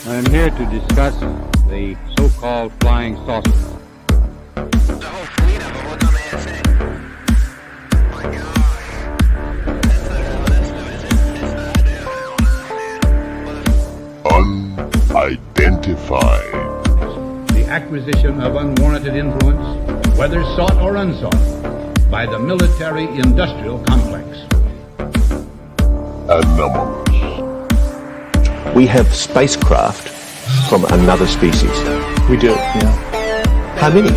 I'm here to discuss the so-called flying saucers. The whole fleet of them was on the SA. My God. Unidentified. The acquisition of unwarranted influence, whether sought or unsought, by the military-industrial complex. Anomalous. We have spacecraft from another species. We do, yeah. How many?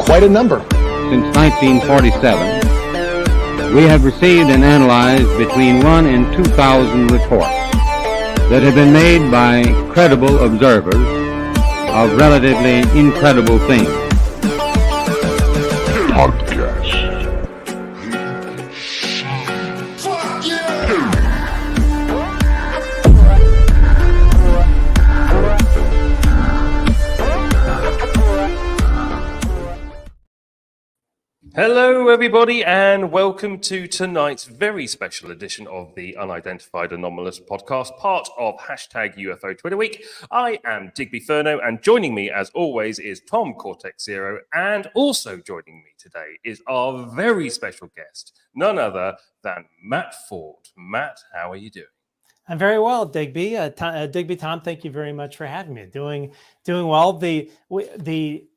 Quite a number. Since 1947, we have received and analyzed between 1 and 2,000 reports that have been made by credible observers of relatively incredible things. Podcast. Hello, everybody, and welcome to tonight's very special edition of the Unidentified Anomalous Podcast, part of hashtag UFO Twitter Week. I am Digby Furno, and joining me, as always, is Tom Cortex Zero, and also joining me today is our very special guest, none other than Matt Ford. Matt, how are you doing? I'm very well, Digby. Tom, thank you very much for having me. Doing well. The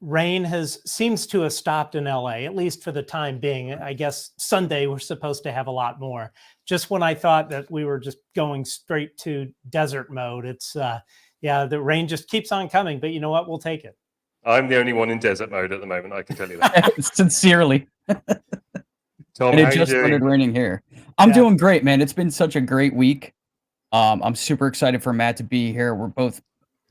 rain seems to have stopped in LA, at least for the time being. I guess Sunday we're supposed to have a lot more. Just when I thought that we were just going straight to desert mode, it's the rain just keeps on coming. But you know what? We'll take it. I'm the only one in desert mode at the moment. I can tell you that. Sincerely. Tom, and it just started raining here. I'm doing great, man. It's been such a great week. I'm super excited for Matt to be here. We're both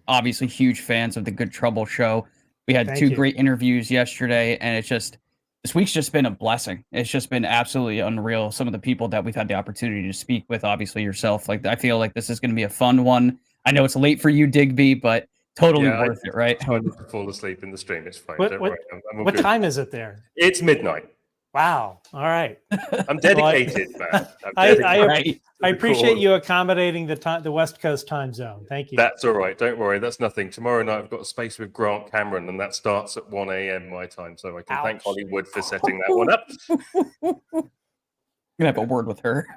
obviously huge fans of the Good Trouble show. We had two great interviews yesterday, and this week's just been a blessing. It's just been absolutely unreal. Some of the people that we've had the opportunity to speak with, obviously yourself. Like, I feel like this is going to be a fun one. I know it's late for you, Digby, but totally worth it, right? I tried to fall asleep in the stream. It's fine. What time is it there? It's midnight. Wow. All right. I'm dedicated, man. I appreciate you accommodating the West Coast time zone. Thank you. That's all right. Don't worry. That's nothing. Tomorrow night I've got a space with Grant Cameron, and that starts at 1 a.m. my time. So I can thank Hollywood for setting that one up. I'm gonna have a word with her.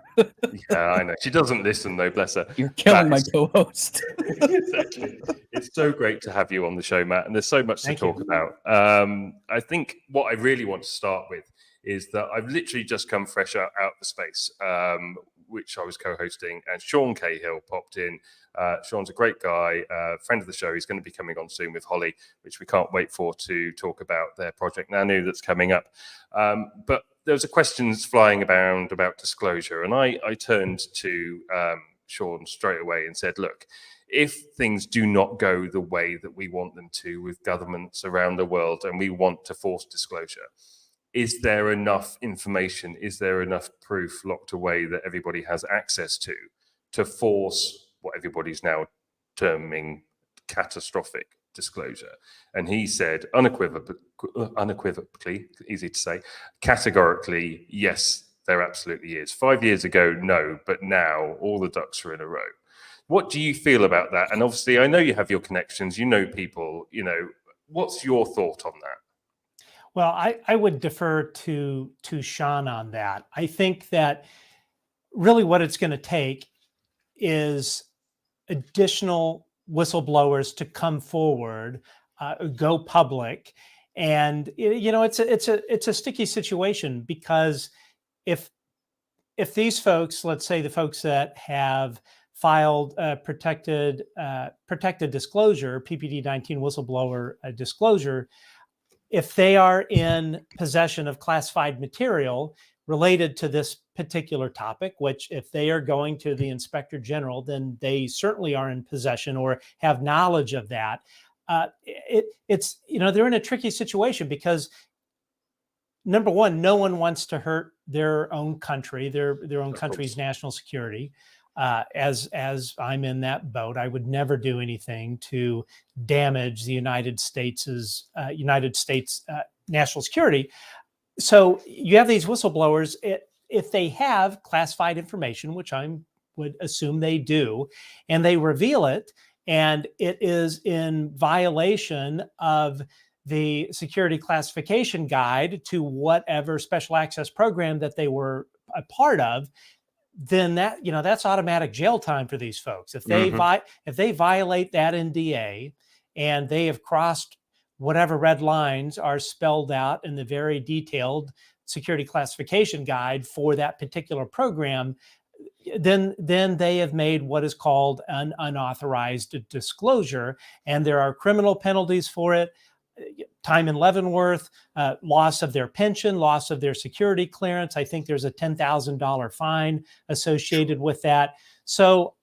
Yeah, I know. She doesn't listen though, bless her. You're killing my co-host. Exactly. It's so great to have you on the show, Matt, and there's so much to talk about. I think what I really want to start with is that I've literally just come fresh out of the space, which I was co-hosting, and Sean Cahill popped in. Sean's a great guy, friend of the show. He's going to be coming on soon with Holly, which we can't wait for, to talk about their Project Nanu that's coming up. But there was a questions flying around about disclosure, and I turned to Sean straight away and said, look, if things do not go the way that we want them to with governments around the world and we want to force disclosure, is there enough information? Is there enough proof locked away that everybody has access to force what everybody's now terming catastrophic disclosure? And he said unequivocally, easy to say, categorically, yes, there absolutely is. 5 years ago, no, but now all the ducks are in a row. What do you feel about that? And obviously, I know you have your connections, you know people, what's your thought on that? Well, I would defer to Sean on that. I think that really what it's going to take is additional whistleblowers to come forward, go public, and it's a sticky situation, because if these folks, let's say the folks that have filed protected disclosure, PPD-19 whistleblower disclosure, if they are in possession of classified material related to this particular topic, which if they are going to the Inspector General, then they certainly are in possession or have knowledge of that. It's they're in a tricky situation, because number one, no one wants to hurt their own country, their own country's national security. As I'm in that boat, I would never do anything to damage the United States' national security. So you have these whistleblowers. If they have classified information, which I would assume they do, and they reveal it, And it is in violation of the security classification guide to whatever special access program that they were a part of, then that's automatic jail time for these folks. If they if they violate that NDA and they have crossed whatever red lines are spelled out in the very detailed security classification guide for that particular program, then they have made what is called an unauthorized disclosure, and there are criminal penalties for it. Time in Leavenworth, loss of their pension, loss of their security clearance. I think there's a $10,000 fine associated with that. So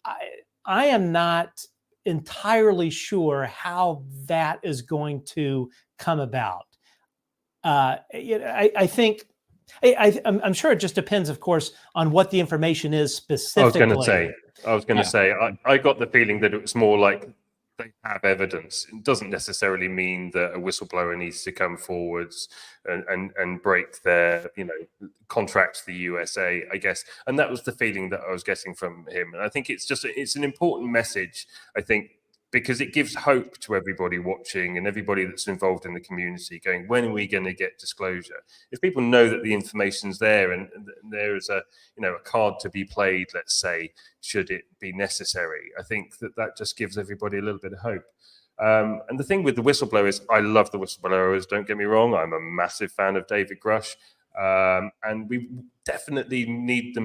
I am not entirely sure how that is going to come about. I think I'm sure it just depends, of course, on what the information is specifically. I was going to say, I got the feeling that it was more like they have evidence. It doesn't necessarily mean that a whistleblower needs to come forwards and break their, contract to the USA, I guess. And that was the feeling that I was getting from him. And I think it's an important message, I think, because it gives hope to everybody watching and everybody that's involved in the community going, when are we going to get disclosure? If people know that the information's there and there is a card to be played, let's say, should it be necessary, I think that just gives everybody a little bit of hope. And the thing with the whistleblowers, I love the whistleblowers, don't get me wrong. I'm a massive fan of David Grush. And we definitely need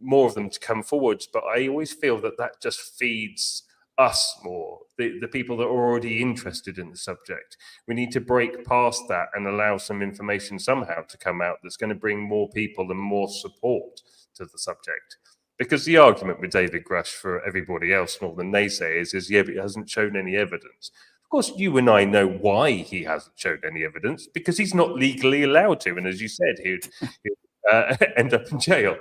more of them to come forwards. But I always feel that just feeds us more, the people that are already interested in the subject. We need to break past that and allow some information somehow to come out that's going to bring more people and more support to the subject. Because the argument with David Grush for everybody else and all the naysayers is, but he hasn't shown any evidence. Of course, you and I know why he hasn't shown any evidence, because he's not legally allowed to. And as you said, he'd end up in jail.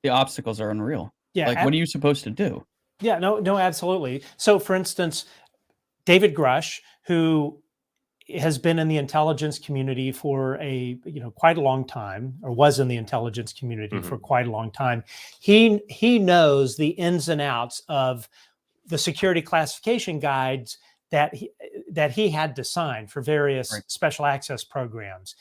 The obstacles are unreal. Yeah. What are you supposed to do? Yeah, no, absolutely. So, for instance, David Grush, who has been in the intelligence community for quite a long time, or was in the intelligence community for quite a long time, he knows the ins and outs of the security classification guides that he had to sign for various special access programs.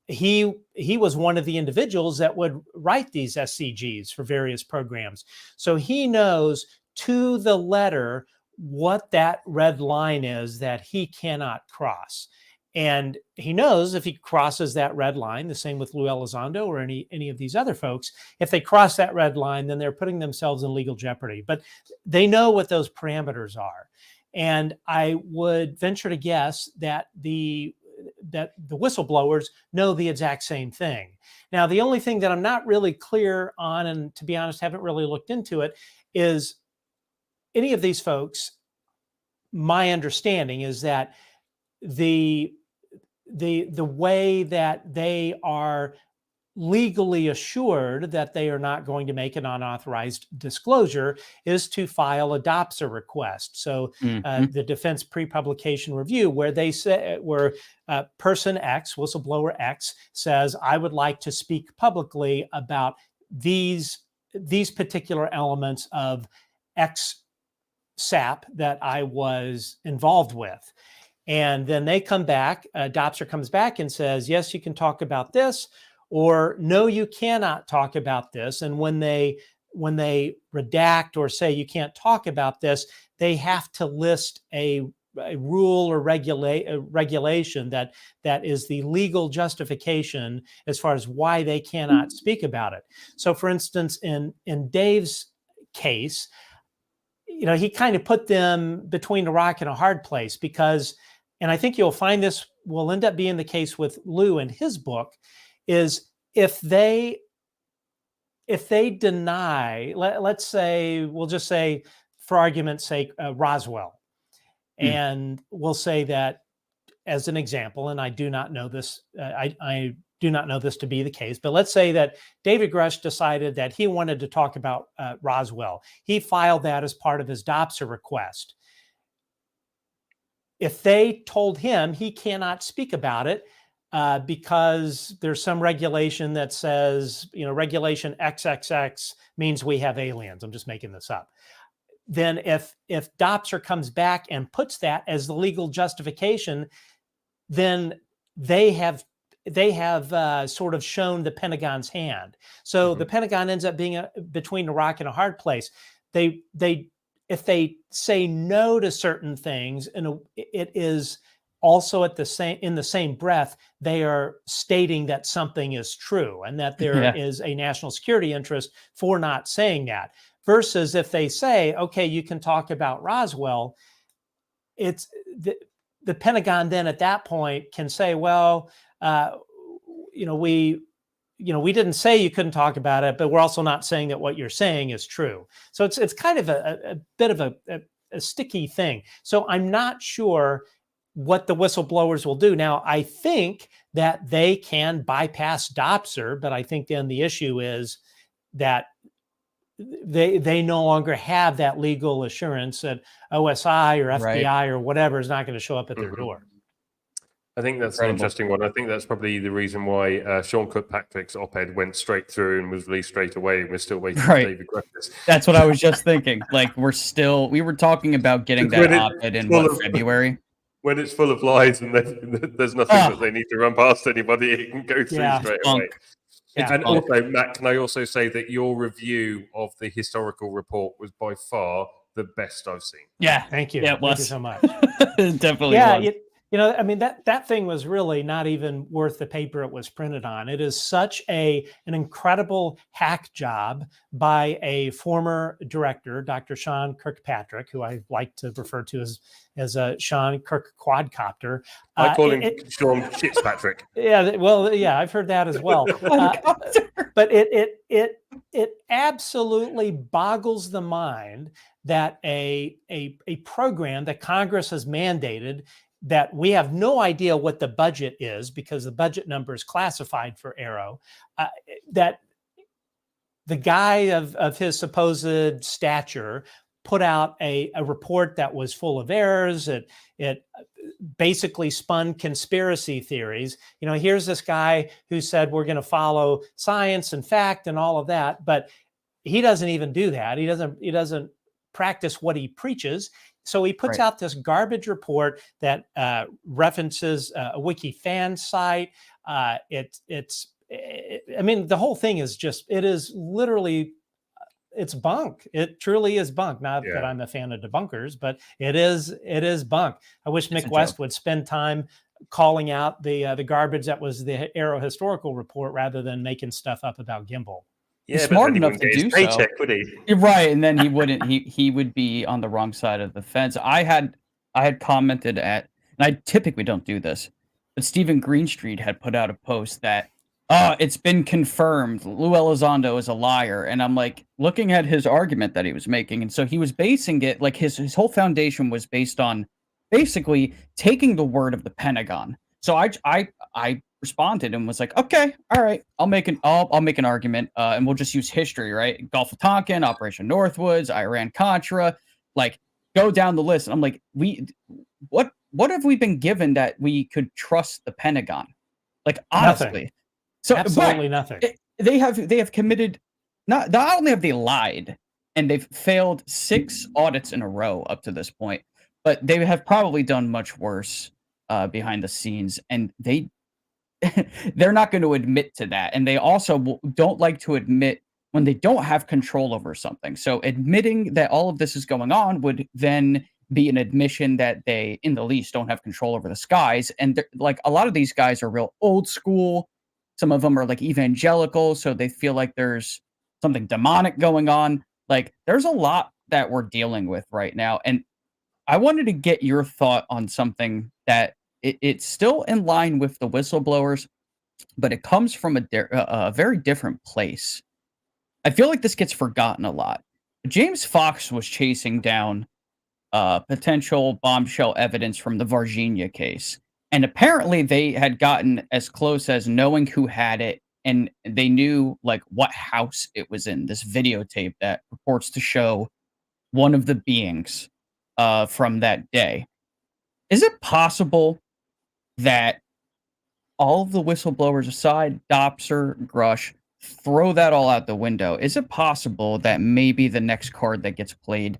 He was one of the individuals that would write these SCGs for various programs, so he knows to the letter what that red line is that he cannot cross. And he knows if he crosses that red line, the same with Lou Elizondo or any of these other folks, if they cross that red line, then they're putting themselves in legal jeopardy. But they know what those parameters are. And I would venture to guess that the whistleblowers know the exact same thing. Now, the only thing that I'm not really clear on, and to be honest, haven't really looked into it, is any of these folks, my understanding is that the way that they are legally assured that they are not going to make an unauthorized disclosure is to file a DOPSA request. So the Defense Pre-Publication Review, where they say, person X, whistleblower X, says, I would like to speak publicly about these particular elements of X SAP that I was involved with. And then they come back, DOPSA comes back and says, yes, you can talk about this, or no, you cannot talk about this. And when they redact or say you can't talk about this, they have to list a rule or regulation that is the legal justification as far as why they cannot speak about it. So for instance, in Dave's case, he kind of put them between a rock and a hard place because, and I think you'll find this will end up being the case with Lou in his book, is if they deny, let's say, we'll just say for argument's sake, Roswell, and we'll say that as an example, and I do not know this, I do not know this to be the case, but let's say that David Grush decided that he wanted to talk about Roswell. He filed that as part of his DOPSA request. If they told him he cannot speak about it because there's some regulation that says, regulation XXX means we have aliens. I'm just making this up. then if Dopser comes back and puts that as the legal justification, then they have sort of shown the Pentagon's hand. So the Pentagon ends up being between a rock and a hard place. If they say no to certain things, and it is also in the same breath, they are stating that something is true and that there is a national security interest for not saying that. Versus if they say, okay, you can talk about Roswell, it's the Pentagon then at that point can say, well, we didn't say you couldn't talk about it, but we're also not saying that what you're saying is true. So it's kind of a bit of a sticky thing. So I'm not sure what the whistleblowers will do. Now, I think that they can bypass Dopser, but I think then the issue is that they no longer have that legal assurance that OSI or FBI or whatever is not going to show up at their door. I think that's an interesting one. I think that's probably the reason why Sean Kirkpatrick's op-ed went straight through and was released straight away. We're still waiting for David Griffiths. That's what I was just thinking. Like, we were talking about getting that op-ed in February. When it's full of lies and there's nothing that they need to run past anybody, it can go through straight away. And also, Matt, can I also say that your review of the historical report was by far the best I've seen? Yeah, thank you. Yeah, thank you so much. It definitely was. I mean, that thing was really not even worth the paper it was printed on. It is such an incredible hack job by a former director, Dr. Sean Kirkpatrick, who I like to refer to as a Sean Kirk quadcopter. I call him Sean Fitzpatrick. Yeah, well, yeah, I've heard that as well. But it absolutely boggles the mind that a program that Congress has mandated, that we have no idea what the budget is because the budget number is classified for AARO, that the guy of his supposed stature put out a report that was full of errors. It basically spun conspiracy theories. Here's this guy who said we're going to follow science and fact and all of that, but he doesn't even do that. He doesn't practice what he preaches. So he puts out this garbage report that references a wiki fan site. I mean, the whole thing is it's bunk. It truly is bunk. Not that I'm a fan of debunkers, but it is bunk. I wish Mick West would spend time calling out the garbage that was the AARO historical report rather than making stuff up about Gimbal. He's smart enough to do so. Would he? You're right, and then he wouldn't. He would be on the wrong side of the fence. I had commented and I typically don't do this, but Stephen Greenstreet had put out a post that, it's been confirmed, Lou Elizondo is a liar, and I'm like looking at his argument that he was making, and so he was basing it like his whole foundation was based on basically taking the word of the Pentagon. So I responded and was like, okay, all right, I'll make an argument, and we'll just use history, right? Gulf of Tonkin, Operation Northwoods, Iran-Contra, like go down the list. And I'm like, what have we been given that we could trust the Pentagon? Like, honestly, nothing. So absolutely nothing. They have committed, not only have they lied and they've failed 6 audits in a row up to this point, but they have probably done much worse behind the scenes, and they're not going to admit to that. And they also don't like to admit when they don't have control over something. So admitting that all of this is going on would then be an admission that they, in the least, don't have control over the skies. And like a lot of these guys are real old school. Some of them are like evangelical, so they feel like there's something demonic going on. Like there's a lot that we're dealing with right now. And I wanted to get your thought on something that it's still in line with the whistleblowers, but it comes from a very different place. I feel like this gets forgotten a lot. James Fox was chasing down potential bombshell evidence from the Virginia case. And apparently they had gotten as close as knowing who had it, and they knew like what house it was in. This videotape that purports to show one of the beings from that day. Is it possible that all of the whistleblowers aside, Dopser, Grush, throw that all out the window? Is it possible that maybe the next card that gets played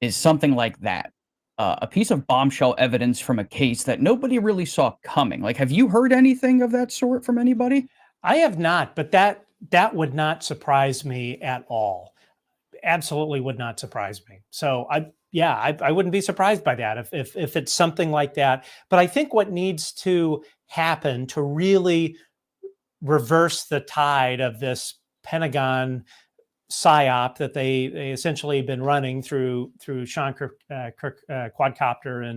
is something like that. A piece of bombshell evidence from a case that nobody really saw coming. Like, have you heard anything of that sort from anybody? I have not, but that would not surprise me at all. Absolutely would not surprise me. So I wouldn't be surprised by that if it's something like that. But I think what needs to happen to really reverse the tide of this Pentagon psyop that they essentially been running through Sean Quadcopter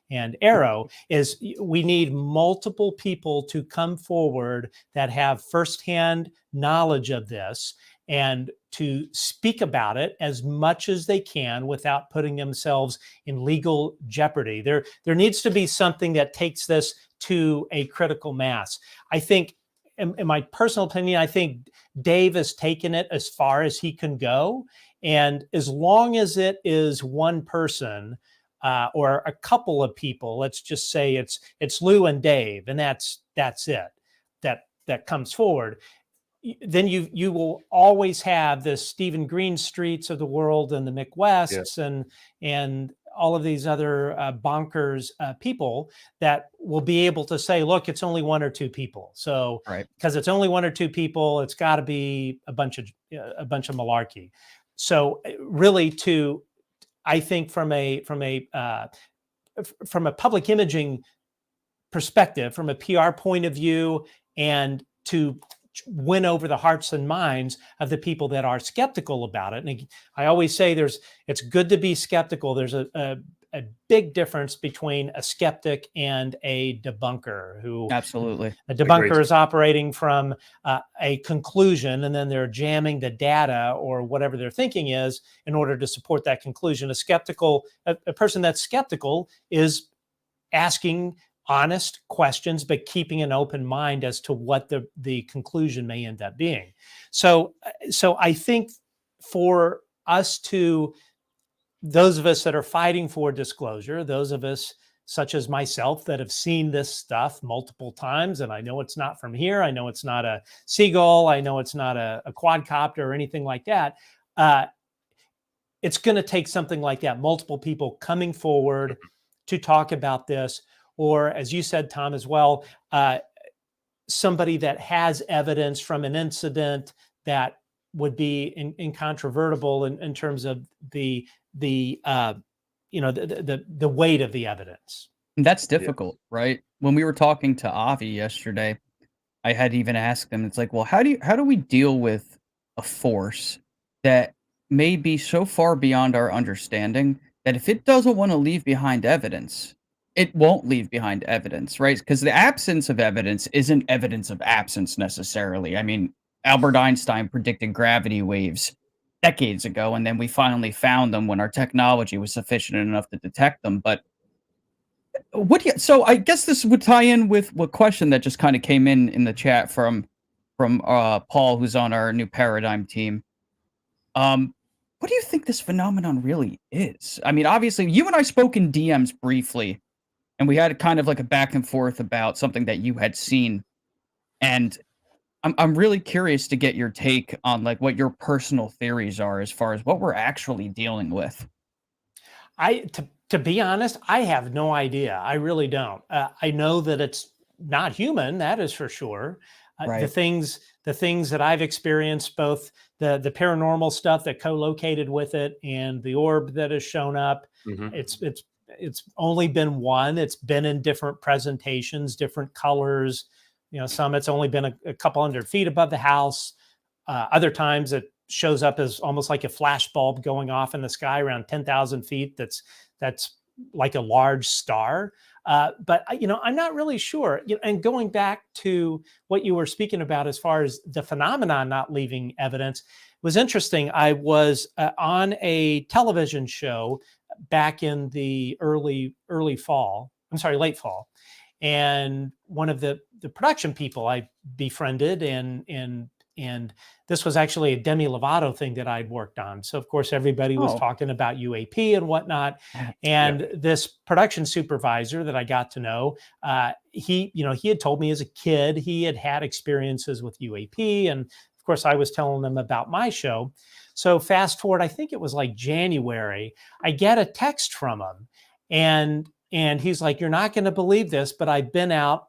and AARO is we need multiple people to come forward that have firsthand knowledge of this and to speak about it as much as they can without putting themselves in legal jeopardy. There needs to be something that takes this to a critical mass. I think, in my personal opinion, I think Dave has taken it as far as he can go. And as long as it is one person or a couple of people, let's just say it's Lou and Dave, and that's it, that comes forward, then you will always have the Stephen Greenstreets of the world and the Mick Wests and all of these other bonkers people that will be able to say, look, it's only one or two people. So because it's only one or two people, it's got to be a bunch of malarkey. So really, I think from a public imaging perspective, from a PR point of view, and to win over the hearts and minds of the people that are skeptical about it. And I always say it's good to be skeptical. There's a big difference between a skeptic and a debunker who absolutely a debunker is operating from a conclusion, and then they're jamming the data or whatever their thinking is in order to support that conclusion. A person that's skeptical is asking honest questions, but keeping an open mind as to what the conclusion may end up being. So I think for us those of us that are fighting for disclosure, those of us such as myself that have seen this stuff multiple times, and I know it's not from here, I know it's not a seagull, I know it's not a quadcopter or anything like that, it's going to take something like that, multiple people coming forward to talk about this. Or, as you said, Tom, as well, somebody that has evidence from an incident that would be incontrovertible in terms of the weight of the evidence. And that's difficult, right? When we were talking to Avi yesterday, I had even asked them, it's like, well, how do we deal with a force that may be so far beyond our understanding that if it doesn't want to leave behind evidence, it won't leave behind evidence, right? Because the absence of evidence isn't evidence of absence necessarily. I mean, Albert Einstein predicted gravity waves decades ago, and then we finally found them when our technology was sufficient enough to detect them. But so I guess this would tie in with what question that just kind of came in the chat from Paul, who's on our new Paradigm team. What do you think this phenomenon really is? I mean, obviously, you and I spoke in DMs briefly, and we had kind of like a back and forth about something that you had seen. And I'm really curious to get your take on like what your personal theories are as far as what we're actually dealing with. To be honest, I have no idea. I really don't. I know that it's not human. That is for sure. Right. The things that I've experienced, both the paranormal stuff that co-located with it and the orb that has shown up, it's only been one. It's been in different presentations, different colors. Some it's only been a couple hundred feet above the house. Other times it shows up as almost like a flash bulb going off in the sky around 10,000 feet. That's like a large star. But I'm not really sure. And going back to what you were speaking about as far as the phenomenon not leaving evidence was interesting. I was on a television show back in the late fall. And one of the production people I befriended and this was actually a Demi Lovato thing that I'd worked on. So of course everybody was talking about UAP and whatnot. And this production supervisor that I got to know, he had told me as a kid, he had experiences with UAP. And of course, I was telling them about my show. So fast forward, I think it was like January, I get a text from him, and he's like, "You're not going to believe this, but I've been out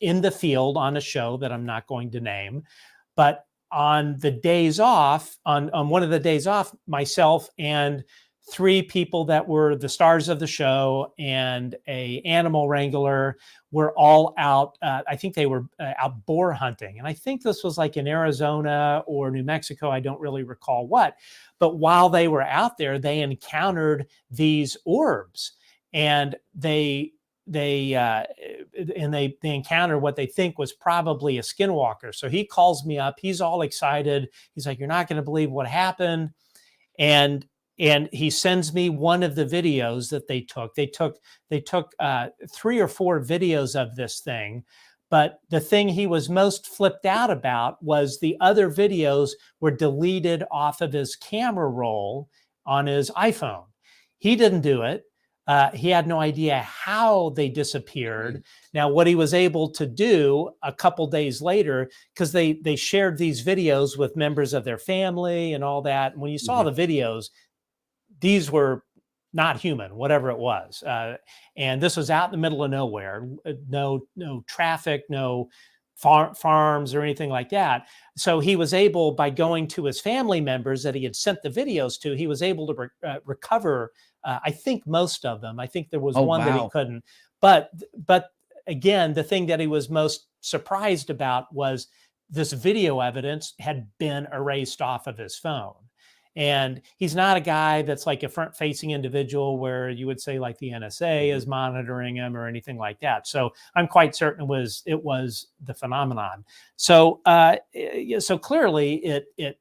in the field on a show that I'm not going to name, but on the days off, on one of the days off, myself and 3 people that were the stars of the show and a animal wrangler were all out. I think they were out boar hunting. And I think this was like in Arizona or New Mexico. I don't really recall what, but while they were out there, they encountered these orbs, and they encounter what they think was probably a skinwalker. So he calls me up. He's all excited. He's like, "You're not going to believe what happened." And he sends me one of the videos that they took. They took 3 or 4 videos of this thing. But the thing he was most flipped out about was the other videos were deleted off of his camera roll on his iPhone. He didn't do it. He had no idea how they disappeared. Now, what he was able to do a couple days later, because they shared these videos with members of their family and all that. And when you saw the videos, these were not human, whatever it was. And this was out in the middle of nowhere, no traffic, no farms or anything like that. So he was able, by going to his family members that he had sent the videos to, he was able to recover, I think, most of them. I think there was one that he couldn't. But again, the thing that he was most surprised about was this video evidence had been erased off of his phone. And he's not a guy that's like a front-facing individual where you would say like the NSA is monitoring him or anything like that. So I'm quite certain it was the phenomenon. So so clearly it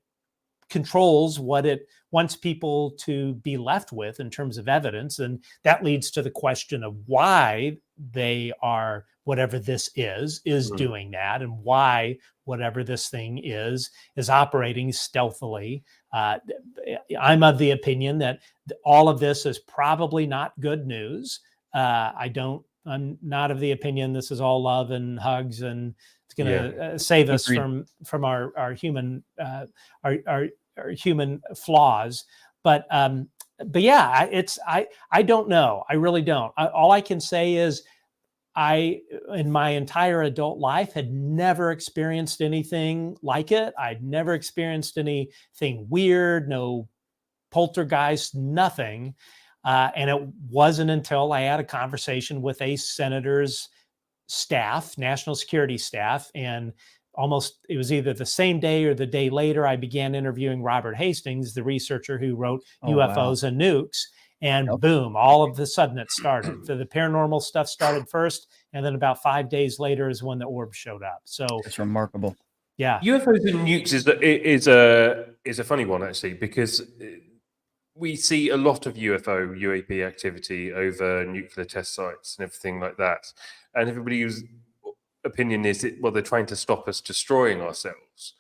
controls what it wants people to be left with in terms of evidence, and that leads to the question of why they are, whatever this is doing that, and why whatever this thing is operating stealthily. I'm of the opinion that all of this is probably not good news. I'm not of the opinion this is all love and hugs and it's going to save us from our human our human flaws. But yeah, I don't know. I really don't. All I can say is I, in my entire adult life, had never experienced anything like it. I'd never experienced anything weird, no poltergeist, nothing. And it wasn't until I had a conversation with a senator's staff, national security staff, and it was either the same day or the day later, I began interviewing Robert Hastings, the researcher who wrote UFOs and Nukes. And boom, all of a sudden it started. So the paranormal stuff started first, and then about 5 days later is when the orbs showed up. So it's remarkable. Yeah, UFOs and nukes is a funny one, actually, because we see a lot of UAP activity over nuclear test sites and everything like that, and everybody's opinion is they're trying to stop us destroying ourselves.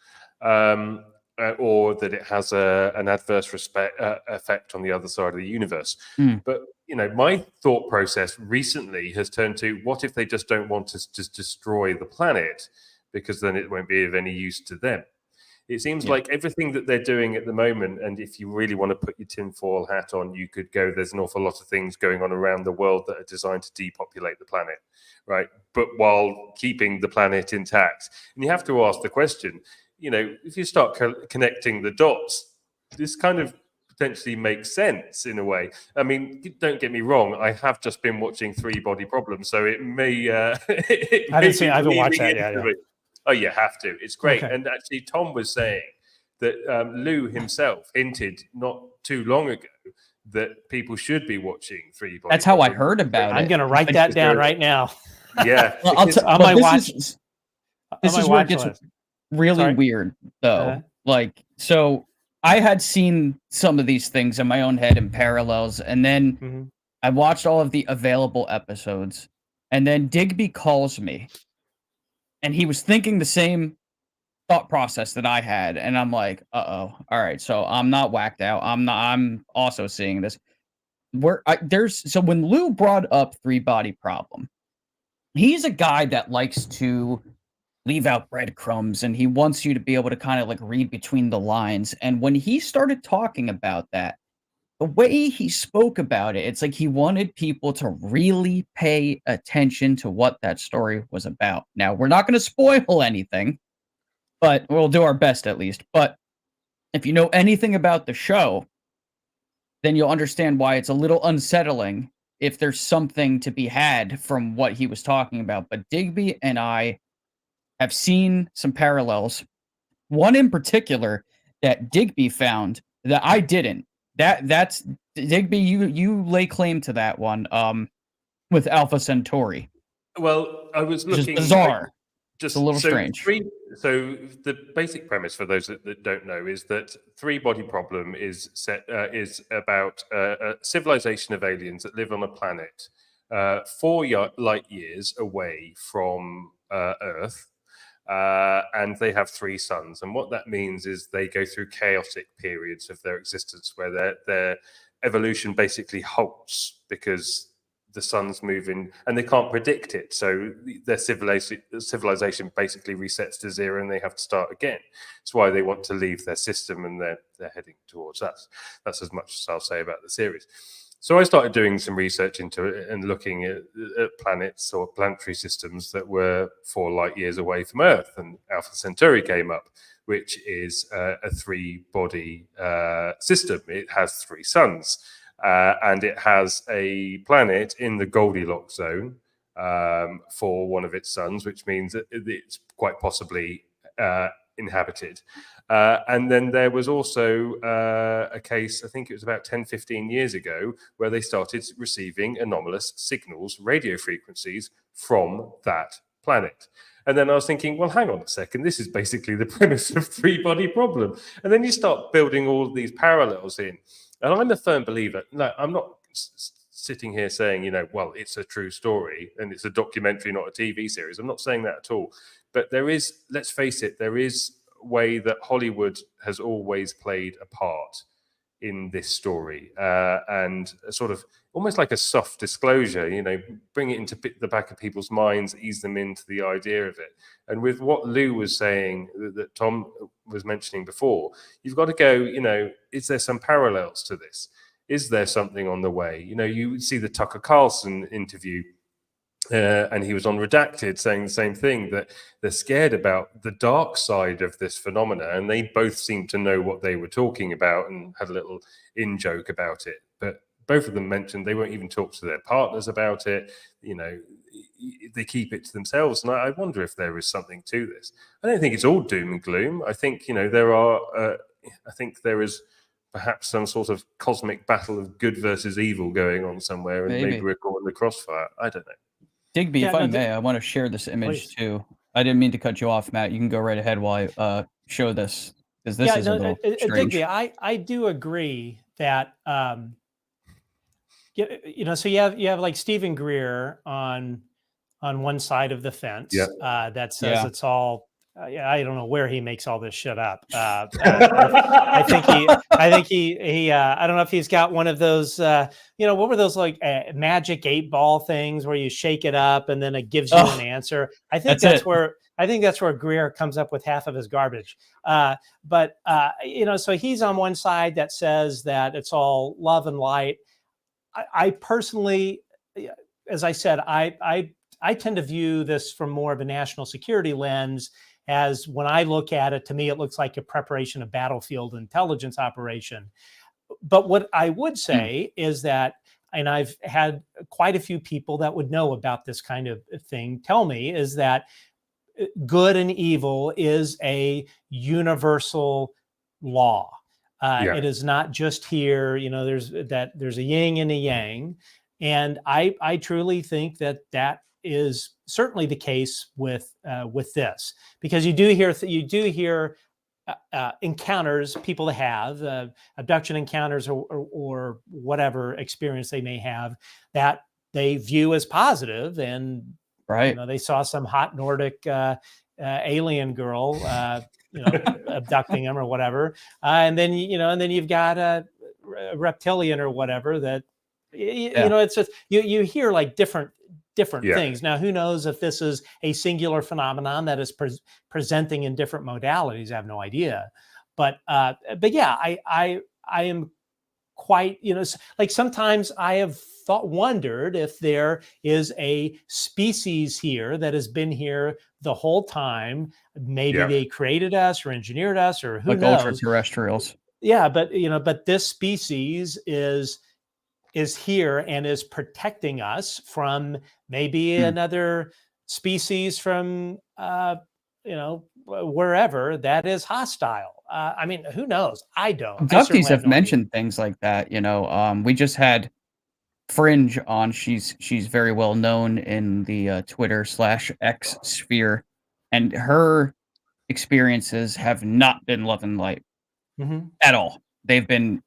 Or that it has an adverse effect on the other side of the universe. But, my thought process recently has turned to, what if they just don't want us to destroy the planet, because then it won't be of any use to them? It seems like everything that they're doing at the moment, and if you really want to put your tinfoil hat on, you could go, there's an awful lot of things going on around the world that are designed to depopulate the planet, right? But while keeping the planet intact. And you have to ask the question, if you start connecting the dots, this kind of potentially makes sense in a way. I mean, don't get me wrong, I have just been watching 3 Body Problems, so it may... I haven't watched that yet. Yeah. Oh, you have to. It's great. Okay. And actually, Tom was saying that Lou himself hinted not too long ago that people should be watching 3 Body That's how I heard about it. I'm going to write that down right now. Yeah. On my watch. This is where it gets really weird, though. So I had seen some of these things in my own head in parallels, and then I watched all of the available episodes, and then Digby calls me, and he was thinking the same thought process that I had, and I'm like, all right, so I'm not whacked out. I'm also seeing this. So when Lou brought up 3 Body Problem, he's a guy that likes to leave out breadcrumbs, and he wants you to be able to kind of like read between the lines. And when he started talking about that, the way he spoke about it, it's like he wanted people to really pay attention to what that story was about. Now, we're not going to spoil anything, but we'll do our best at least. But if you know anything about the show, then you'll understand why it's a little unsettling if there's something to be had from what he was talking about. But Digby and I have seen some parallels. One in particular that Digby found that I didn't. That's Digby. You lay claim to that one. With Alpha Centauri. Well, I was looking. Just bizarre. Just a little strange. So the basic premise for those that don't know is that three-body problem is about a civilization of aliens that live on a planet 4 light years away from Earth. And they have three suns. And what that means is they go through chaotic periods of their existence where their evolution basically halts because the suns move in and they can't predict it. So their civilization basically resets to zero and they have to start again. It's why they want to leave their system and they're heading towards us. That's as much as I'll say about the series. So I started doing some research into it and looking at planets or planetary systems that were 4 light years away from Earth. And Alpha Centauri came up, which is a three-body system. It has 3 suns, and it has a planet in the Goldilocks zone for one of its suns, which means that it's quite possibly inhabited. And then there was also a case, I think it was about 10, 15 years ago, where they started receiving anomalous signals, radio frequencies from that planet. And then I was thinking, well, hang on a second, this is basically the premise of three-body problem. And then you start building all of these parallels in. And I'm a firm believer, no, I'm not sitting here saying, well, it's a true story and it's a documentary, not a TV series. I'm not saying that at all. But there is, let's face it, there is a way that Hollywood has always played a part in this story, and a sort of almost like a soft disclosure, bring it into the back of people's minds, ease them into the idea of it. And with what Lou was saying, that Tom was mentioning before, you've got to go, is there some parallels to this? Is there something on the way? You see the Tucker Carlson interview, and he was on Redacted saying the same thing, that they're scared about the dark side of this phenomena, and they both seemed to know what they were talking about and had a little in-joke about it. But both of them mentioned they won't even talk to their partners about it. They keep it to themselves. And I wonder if there is something to this. I don't think it's all doom and gloom. I think, I think there is perhaps some sort of cosmic battle of good versus evil going on somewhere, and maybe we're caught in the crossfire. I don't know. Digby, if I may, I want to share this image too. I didn't mean to cut you off, Matt. You can go right ahead while I show this, because this is a little strange. Digby, I do agree that so you have like Stephen Greer on one side of the fence, that says it's all. I don't know where he makes all this shit up. I think he. I don't know if he's got one of those. What were those like magic 8-ball things where you shake it up and then it gives you an answer? I think that's where Greer comes up with half of his garbage. So he's on one side that says that it's all love and light. I personally, as I said, I tend to view this from more of a national security lens. As when I look at it, to me, it looks like a preparation of battlefield intelligence operation. But what I would say is that, and I've had quite a few people that would know about this kind of thing tell me, is that good and evil is a universal law. It is not just here. There's a yin and a yang, and I truly think that is certainly the case with this, because you do hear encounters people have, abduction encounters or whatever experience they may have that they view as positive, and they saw some hot Nordic alien girl abducting them or whatever, and then you've got a reptilian or whatever that it's just you hear like different different Yeah. things. Now, who knows if this is a singular phenomenon that is presenting in different modalities? I have no idea. But yeah, I am quite, like sometimes I have wondered if there is a species here that has been here the whole time. Maybe they created us or engineered us, or who like knows? Ultra-terrestrials. Yeah, but but this species is here and is protecting us from maybe another species from wherever that is hostile. I mean, who knows? I don't. Abductees have mentioned things like that. We just had Fringe on. She's very well known in the Twitter/X sphere, and her experiences have not been love and light at all. They've been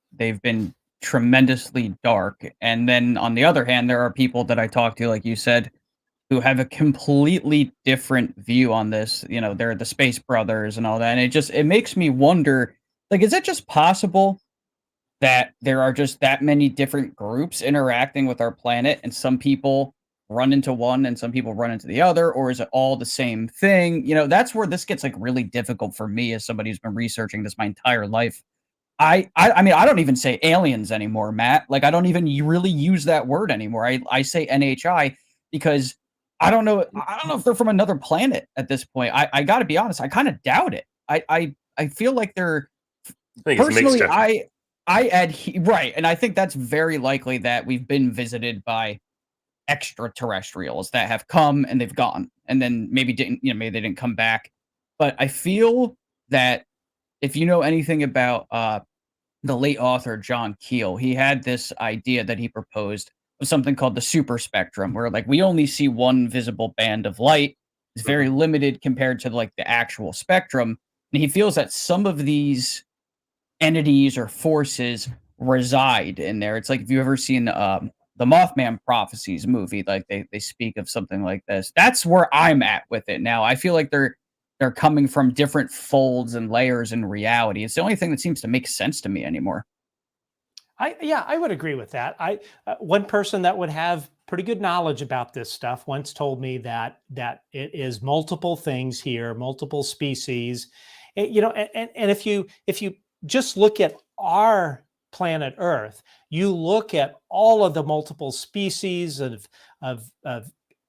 tremendously dark. And then on the other hand, there are people that I talk to, like you said, who have a completely different view on this. They're the Space Brothers and all that. And it makes me wonder, like, is it just possible that there are just that many different groups interacting with our planet, and some people run into one and some people run into the other, or is it all the same thing? That's where this gets like really difficult for me as somebody who's been researching this my entire life. I mean, I don't even say aliens anymore, Matt. Like, I don't even really use that word anymore. I say NHI because I don't know if they're from another planet at this point. I got to be honest, I kind of doubt it. I feel like they're personally. Right, and I think that's very likely that we've been visited by extraterrestrials that have come and they've gone, and then maybe they didn't come back. But I feel that if you know anything about the late author John Keel, he had this idea that he proposed of something called the super spectrum, where like we only see one visible band of light. It's very limited compared to like the actual spectrum, and he feels that some of these entities or forces reside in there. It's like, if you've ever seen the Mothman Prophecies movie, like they speak of something like this. That's where I'm at with it now. I feel like they're coming from different folds and layers in reality. It's the only thing that seems to make sense to me anymore. I would agree with that. One person that would have pretty good knowledge about this stuff once told me that it is multiple things here, multiple species. And if you just look at our planet Earth, you look at all of the multiple species of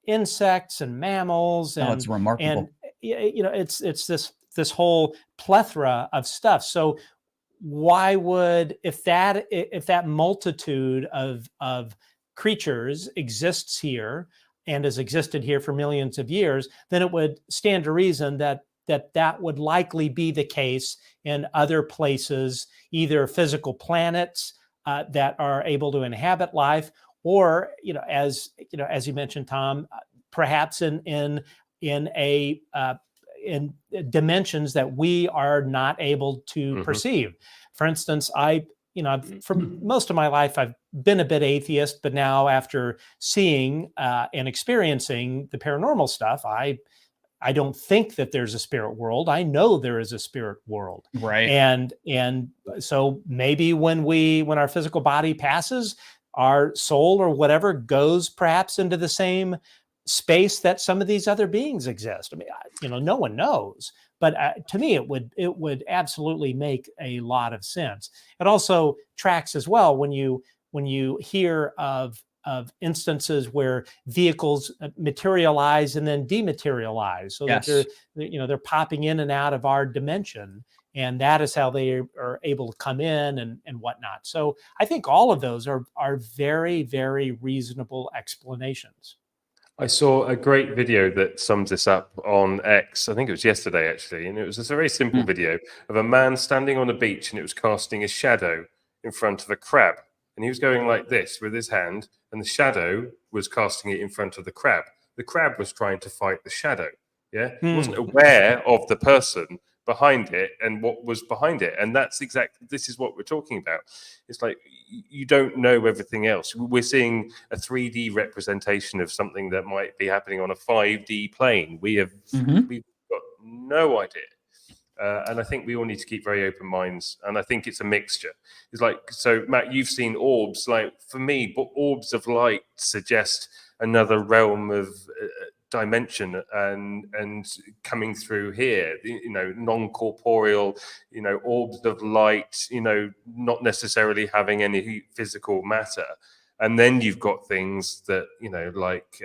insects and mammals, and it's remarkable. And it's this whole plethora of stuff. So why would, if that multitude of creatures exists here and has existed here for millions of years, then it would stand to reason that would likely be the case in other places, either physical planets that are able to inhabit life, or as you mentioned, Tom, perhaps in dimensions that we are not able to perceive. For instance, for most of my life, I've been a bit atheist, but now after seeing and experiencing the paranormal stuff, I don't think that there's a spirit world. I know there is a spirit world. Right. And so maybe when our physical body passes, our soul or whatever goes perhaps into the same space that some of these other beings exist. I mean, no one knows, but to me, it would absolutely make a lot of sense. It also tracks as well when you hear of instances where vehicles materialize and then dematerialize, so that they're popping in and out of our dimension, and that is how they are able to come in and whatnot. So I think all of those are very, very reasonable explanations. I saw a great video that sums this up on X. I think it was yesterday, actually. And it was just a very simple video of a man standing on a beach, and it was casting a shadow in front of a crab. And he was going like this with his hand, and the shadow was casting it in front of the crab. The crab was trying to fight the shadow. Yeah. He wasn't aware of the person behind it and what was behind it. And this is what we're talking about. It's like, you don't know everything else. We're seeing a 3D representation of something that might be happening on a 5D plane. We've got no idea. And I think we all need to keep very open minds. And I think it's a mixture. It's like, so Matt, you've seen orbs. Like, for me, orbs of light suggest another realm of dimension and coming through here, non-corporeal, orbs of light, not necessarily having any physical matter. And then you've got things that, like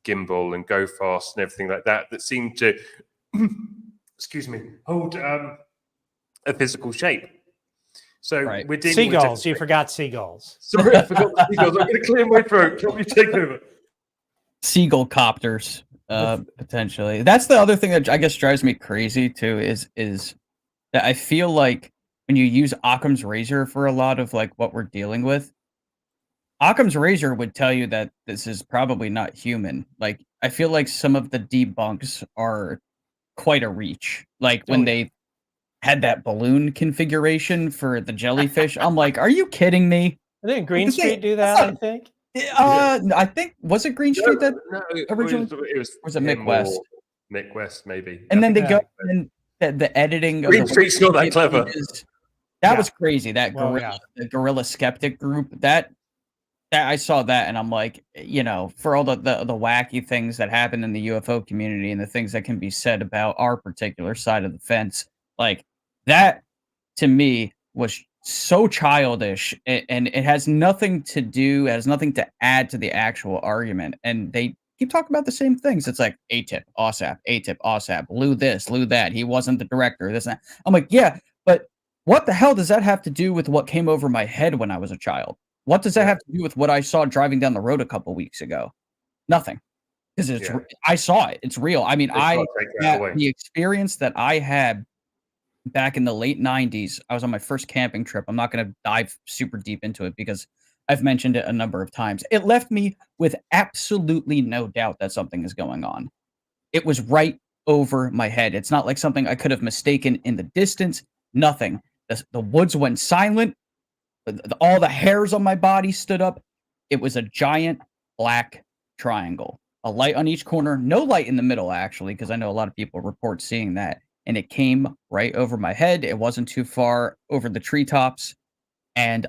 Gimbal and Go Fast and everything like that seem to, excuse me, hold a physical shape. So we're dealing seagulls. You forgot seagulls. Sorry, I forgot the seagulls. I'm going to clear my throat. Can we take over? Seagull copters, potentially. That's the other thing that I guess drives me crazy too. Is that I feel like when you use Occam's razor for a lot of like what we're dealing with, Occam's razor would tell you that this is probably not human. Like I feel like some of the debunks are quite a reach. Like when they had that balloon configuration for the jellyfish, I'm like, are you kidding me? Didn't Green Street do that? I think. I think was it Green Street that originally? Was it Mick West? Mick West, maybe. And then they go and the editing. Green Street's not that clever. That was crazy. That the Gorilla Skeptic group. That I saw that, and I'm like, for all the wacky things that happen in the UFO community and the things that can be said about our particular side of the fence, like that to me was so childish, and it has nothing to add to the actual argument. And they keep talking about the same things. It's like ATIP, OSAP, Lou this, Lou that. He wasn't the director, this and that. I'm like, yeah, but what the hell does that have to do with what came over my head when I was a child? What does that have to do with what I saw driving down the road a couple weeks ago? Nothing. Because I saw it. It's real. I mean, the experience that I had back in the late 90s, I was on my first camping trip. I'm not going to dive super deep into it because I've mentioned it a number of times. It left me with absolutely no doubt that something is going on. It was right over my head. It's not like something I could have mistaken in the distance. Nothing. The woods went silent. All the hairs on my body stood up. It was a giant black triangle. A light on each corner. No light in the middle, actually, because I know a lot of people report seeing that. And it came right over my head. It wasn't too far over the treetops. And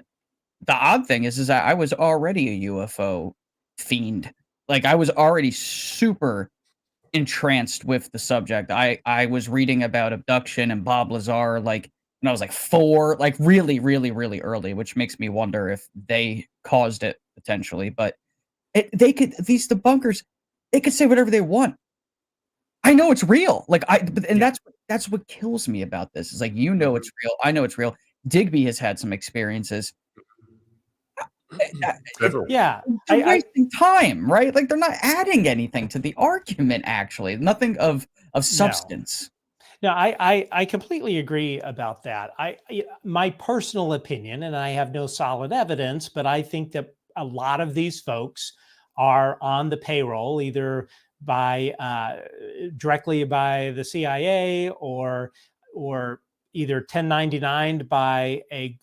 the odd thing is that I was already a UFO fiend. Like, I was already super entranced with the subject. I was reading about abduction and Bob Lazar, like, when I was like 4, like really, really, really early, which makes me wonder if they caused it potentially. But these debunkers, they could say whatever they want. I know it's real. Like that's what kills me about this. Is like, it's real. I know it's real. Digby has had some experiences. Yeah, they're wasting time, right? Like they're not adding anything to the argument. Actually, nothing of substance. No, I completely agree about that. My personal opinion, and I have no solid evidence, but I think that a lot of these folks are on the payroll either directly by the CIA or either 1099 by a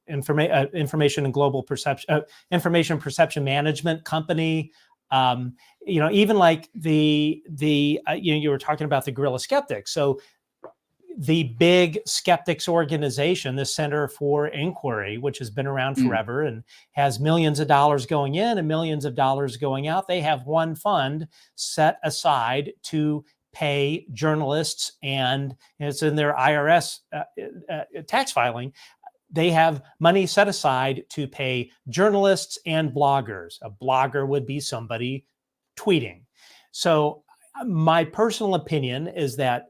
information and global perception information perception management company. Even like you were talking about the Guerrilla Skeptics. So the big skeptics organization, the Center for Inquiry, which has been around forever and has millions of dollars going in and millions of dollars going out. They have one fund set aside to pay journalists, and it's in their IRS tax filing. They have money set aside to pay journalists and bloggers. A blogger would be somebody tweeting. So my personal opinion is that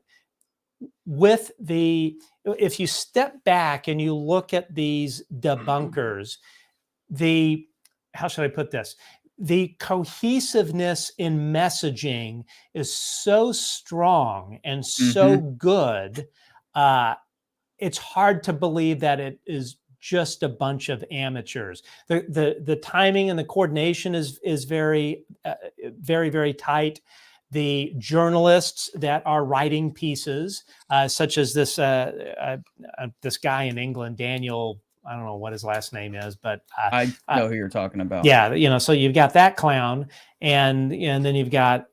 if you step back and you look at these debunkers, how should I put this? The cohesiveness in messaging is so strong and so good. It's hard to believe that it is just a bunch of amateurs. The timing and the coordination is very, very, very tight. The journalists that are writing pieces, such as this guy in England, Daniel, I don't know what his last name is, but I know who you're talking about. Yeah, so you've got that clown, and then you've got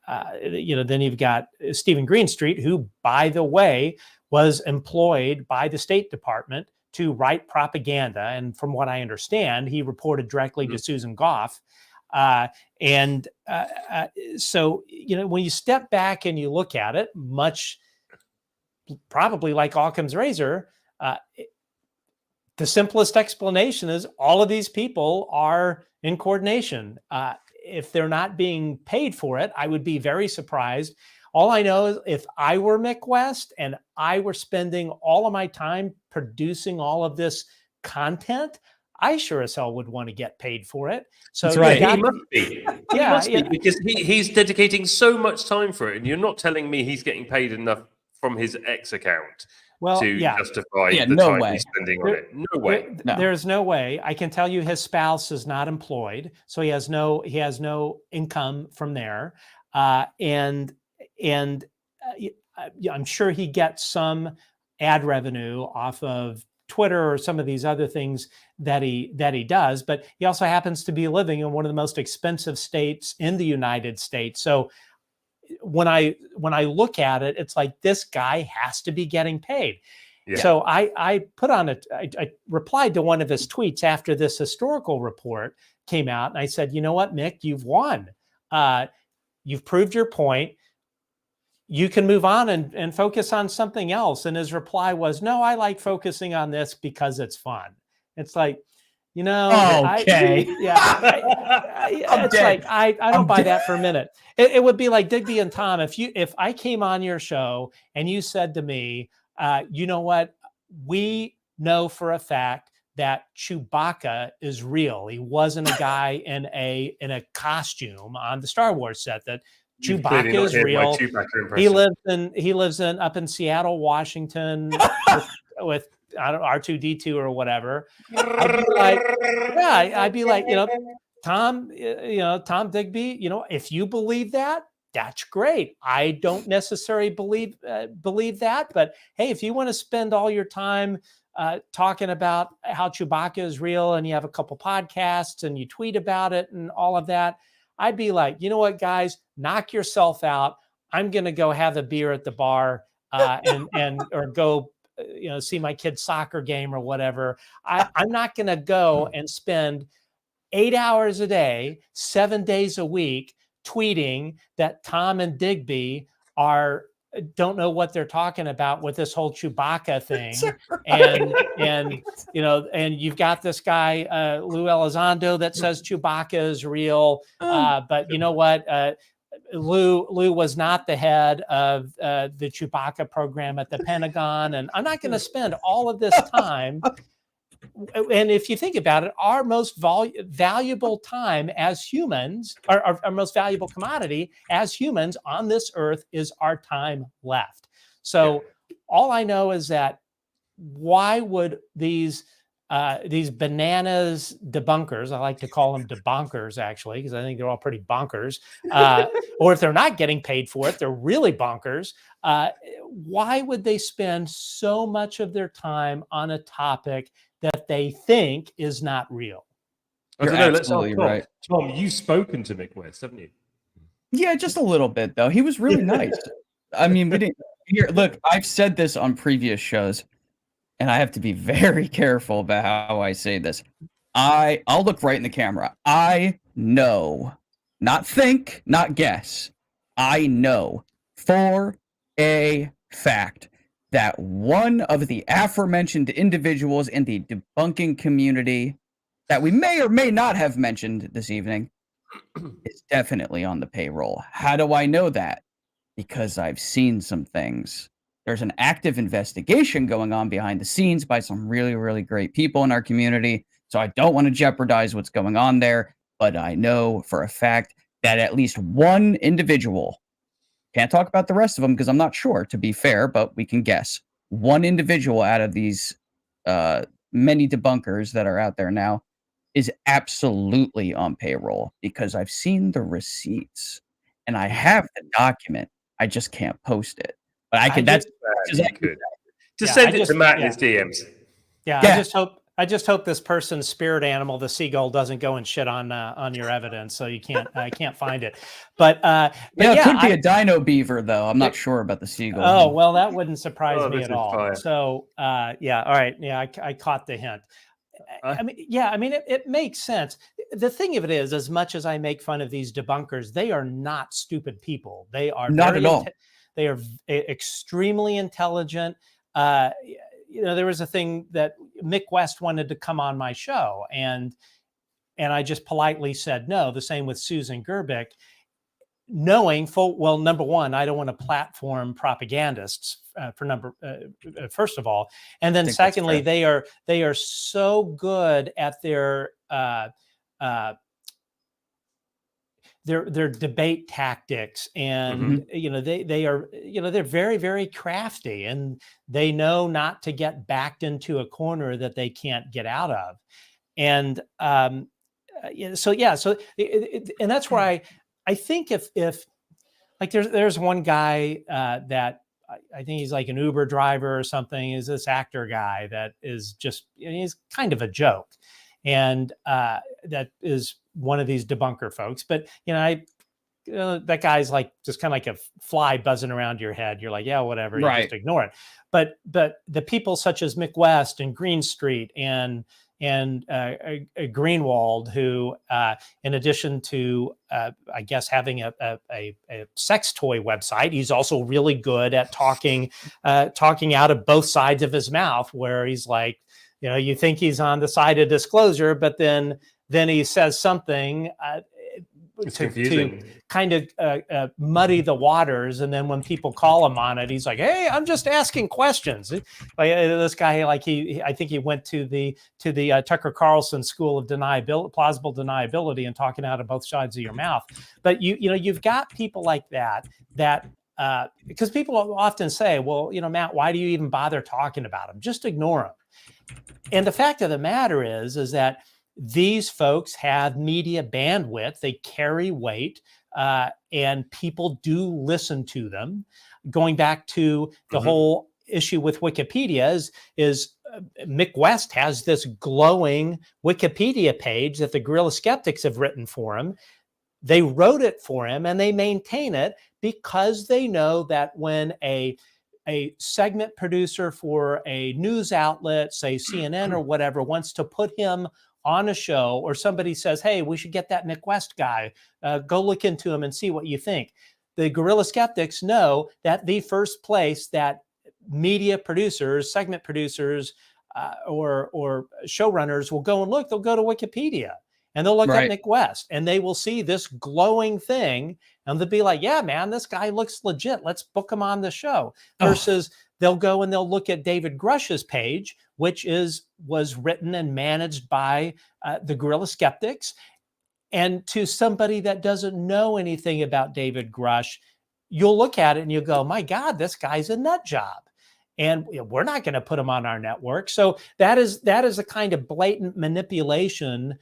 Stephen Greenstreet, who, by the way, was employed by the State Department to write propaganda. And from what I understand, he reported directly to Susan Goff. So, when you step back and you look at it, much probably like Occam's razor, the simplest explanation is all of these people are in coordination. If they're not being paid for it, I would be very surprised. All I know is if I were Mick West and I were spending all of my time producing all of this content, I sure as hell would want to get paid for it. So that's right. He must be. He must be, because he's dedicating so much time for it. And you're not telling me he's getting paid enough from his X account to justify the time he's spending on it. No way. There's no way. I can tell you his spouse is not employed, so he has no income from there. And I'm sure he gets some ad revenue off of Twitter or some of these other things that he does, but he also happens to be living in one of the most expensive states in the United States. So when I look at it, it's like this guy has to be getting paid. Yeah. So I put on I replied to one of his tweets after this historical report came out, and I said, you know what, Mick, you've won. You've proved your point. You can move on and focus on something else. And his reply was, no, I like focusing on this because it's fun. It's like, okay. I don't buy that for a minute. It would be like Digby and Tom. If I came on your show and you said to me, you know what, we know for a fact that Chewbacca is real. He wasn't a guy in a costume on the Star Wars set. That Chewbacca is real. He lives in up in Seattle, Washington, with R2D2 or whatever. I'd be like, Tom, Tom Digby, if you believe that, that's great. I don't necessarily believe that, but hey, if you want to spend all your time talking about how Chewbacca is real, and you have a couple podcasts and you tweet about it and all of that, I'd be like, you know what, guys, knock yourself out. I'm going to go have a beer at the bar or go, see my kid's soccer game or whatever. I'm not going to go and spend 8 hours a day, 7 days a week, tweeting that Tom and Digby don't know what they're talking about with this whole Chewbacca thing. And you've got this guy, Lou Elizondo, that says Chewbacca is real. But you know what? Lou was not the head of the Chewbacca program at the Pentagon. And I'm not going to spend all of this time. And if you think about it, our most valuable time as humans, our most valuable commodity as humans on this earth is our time left. So all I know is that why would these bananas debunkers, I like to call them debunkers actually, because I think they're all pretty bonkers, or if they're not getting paid for it, they're really bonkers. Why would they spend so much of their time on a topic that they think is not real? I don't know. Let's ask Tom. Right. Tom, you've spoken to Mick West, haven't you? Yeah, just a little bit though. He was really nice. I mean, we didn't here. Look, I've said this on previous shows, and I have to be very careful about how I say this. I'll look right in the camera. I know, not think, not guess. I know for a fact that one of the aforementioned individuals in the debunking community that we may or may not have mentioned this evening is definitely on the payroll. How do I know that? Because I've seen some things. There's an active investigation going on behind the scenes by some really, really great people in our community. So I don't want to jeopardize what's going on there, but I know for a fact that at least one individual, can't talk about the rest of them because I'm not sure, to be fair, but we can guess. One individual out of these many debunkers that are out there now is absolutely on payroll, because I've seen the receipts and I have the document. I just can't post it. But I can. Just send it to Matt in his DMs. Yeah, I just hope this person's spirit animal, the seagull, doesn't go and shit on your evidence, so I can't find it. But it could be a dino beaver, though. I'm not sure about the seagull. Oh well, that wouldn't surprise me at all. Fire. So all right, I caught the hint. It makes sense. the thing of it is, as much as I make fun of these debunkers, they are not stupid people. They are Not at all. They are extremely intelligent. There was a thing that Mick West wanted to come on my show, and I just politely said no. The same with Susan Gerbic, knowing full well, number one, I don't want to platform propagandists first of all, and then secondly, they are so good at their debate tactics, and they're very, very crafty, and they know not to get backed into a corner that they can't get out of. And and that's where I think if like there's one guy that I think he's like an Uber driver or something, is this actor guy that is just, he's kind of a joke, and that is one of these debunker folks. But that guy's like just kind of like a fly buzzing around your head. You're like, yeah, whatever, you just ignore it. But the people such as Mick West and Green Street and Greenwald, who in addition to I guess having a sex toy website, he's also really good at talking out of both sides of his mouth, where he's like, you think he's on the side of disclosure, but then he says something to kind of muddy the waters, and then when people call him on it, he's like, "Hey, I'm just asking questions." Like this guy, I think he went to the Tucker Carlson School of plausible deniability, and talking out of both sides of your mouth. But you've got people like that because people often say, "Well, Matt, why do you even bother talking about them? Just ignore them." And the fact of the matter is that these folks have media bandwidth, they carry weight, and people do listen to them. Going back to the whole issue with Wikipedia is Mick West has this glowing Wikipedia page that the Guerrilla Skeptics have written for him. They wrote it for him, and they maintain it because they know that when a segment producer for a news outlet, say CNN or whatever, wants to put him on a show, or somebody says, "Hey, we should get that Mick West guy, go look into him and see what you think," the Guerrilla Skeptics know that the first place that media producers, segment producers, or showrunners will go and look, they'll go to Wikipedia, and they'll look up Mick West, and they will see this glowing thing, and they'll be like, "Yeah, man, this guy looks legit. Let's book him on the show." Versus they'll go and they'll look at David Grush's page, which was written and managed by the Guerrilla Skeptics. And to somebody that doesn't know anything about David Grush, you'll look at it and you'll go, "My God, this guy's a nut job. And we're not going to put him on our network." So that is a kind of blatant manipulation,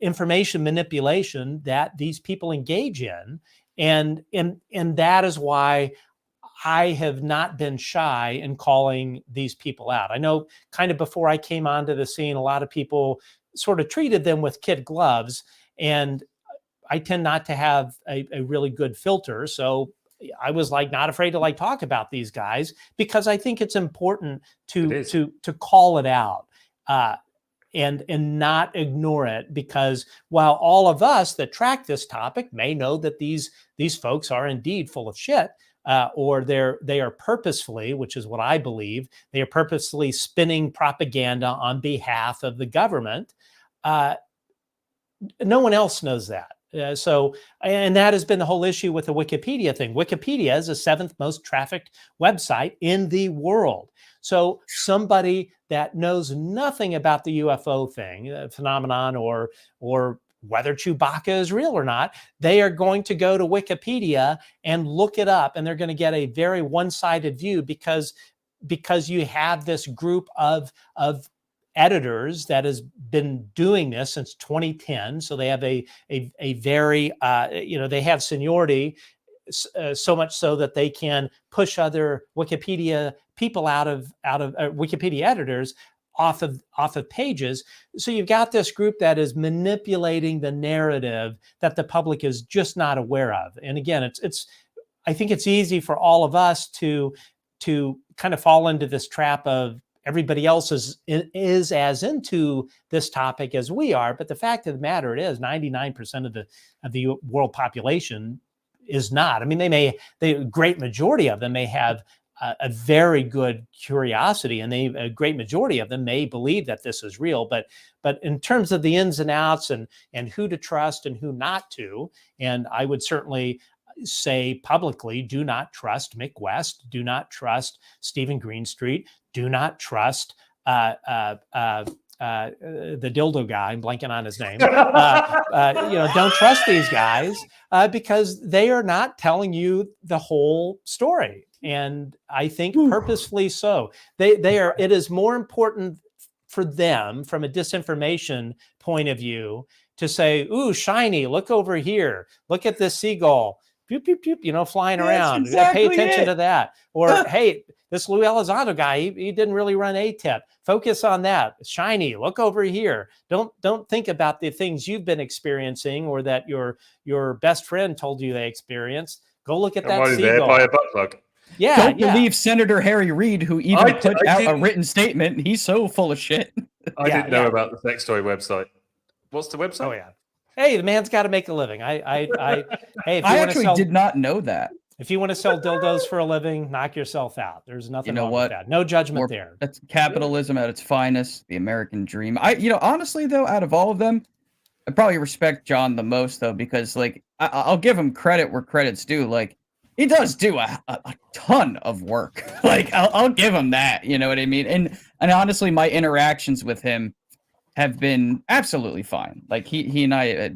information manipulation that these people engage in. And that is why I have not been shy in calling these people out. I know kind of before I came onto the scene, a lot of people sort of treated them with kid gloves, and I tend not to have a really good filter. So I was like not afraid to talk about these guys, because I think it's important to call it out and not ignore it, because while all of us that track this topic may know that these folks are indeed full of shit, or they are purposefully, which is what I believe, they are purposely spinning propaganda on behalf of the government. No one else knows that. And that has been the whole issue with the Wikipedia thing. Wikipedia is the 7th most trafficked website in the world. So somebody that knows nothing about the UFO thing, phenomenon, or whether Chewbacca is real or not, they are going to go to Wikipedia and look it up, and they're going to get a very one-sided view because you have this group of editors that has been doing this since 2010. So they have a very they have seniority, so much so that they can push other Wikipedia people out of Wikipedia editors off of pages. So you've got this group that is manipulating the narrative that the public is just not aware of. And again, I think it's easy for all of us to kind of fall into this trap of everybody else is as into this topic as we are. But the fact of the matter is 99% of the world population is not. I mean, the great majority of them may have a very good curiosity, and a great majority of them may believe that this is real. But in terms of the ins and outs and who to trust and who not to, and I would certainly say publicly, do not trust Mick West, do not trust Stephen Greenstreet, do not trust the dildo guy. I'm blanking on his name. Don't trust these guys because they are not telling you the whole story. And I think purposefully so. They are. It is more important for them from a disinformation point of view to say, "Ooh, shiny! Look over here! Look at this seagull! Pew pew pew! Flying around. Exactly Pay attention to that." Or, "Hey, this Lou Elizondo guy, he didn't really run ATEP. Focus on that. Shiny! Look over here. Don't think about the things you've been experiencing or that your best friend told you they experienced. Go look at that seagull." There by a butt plug. Yeah, Don't believe Senator Harry Reid, who even put out a written statement. He's so full of shit. I didn't know about the sex toy website. What's the website? Oh yeah. Hey, the man's got to make a living. Hey, if I actually did not know that. If you want to sell dildos for a living, knock yourself out. There's nothing wrong with that. No judgment there. That's capitalism at its finest, the American dream. Honestly though, out of all of them, I probably respect John the most though, because like I'll give him credit where credit's due. Like he does do a ton of work. Like I'll give him that. You know what I mean? And honestly, my interactions with him have been absolutely fine. Like he and I,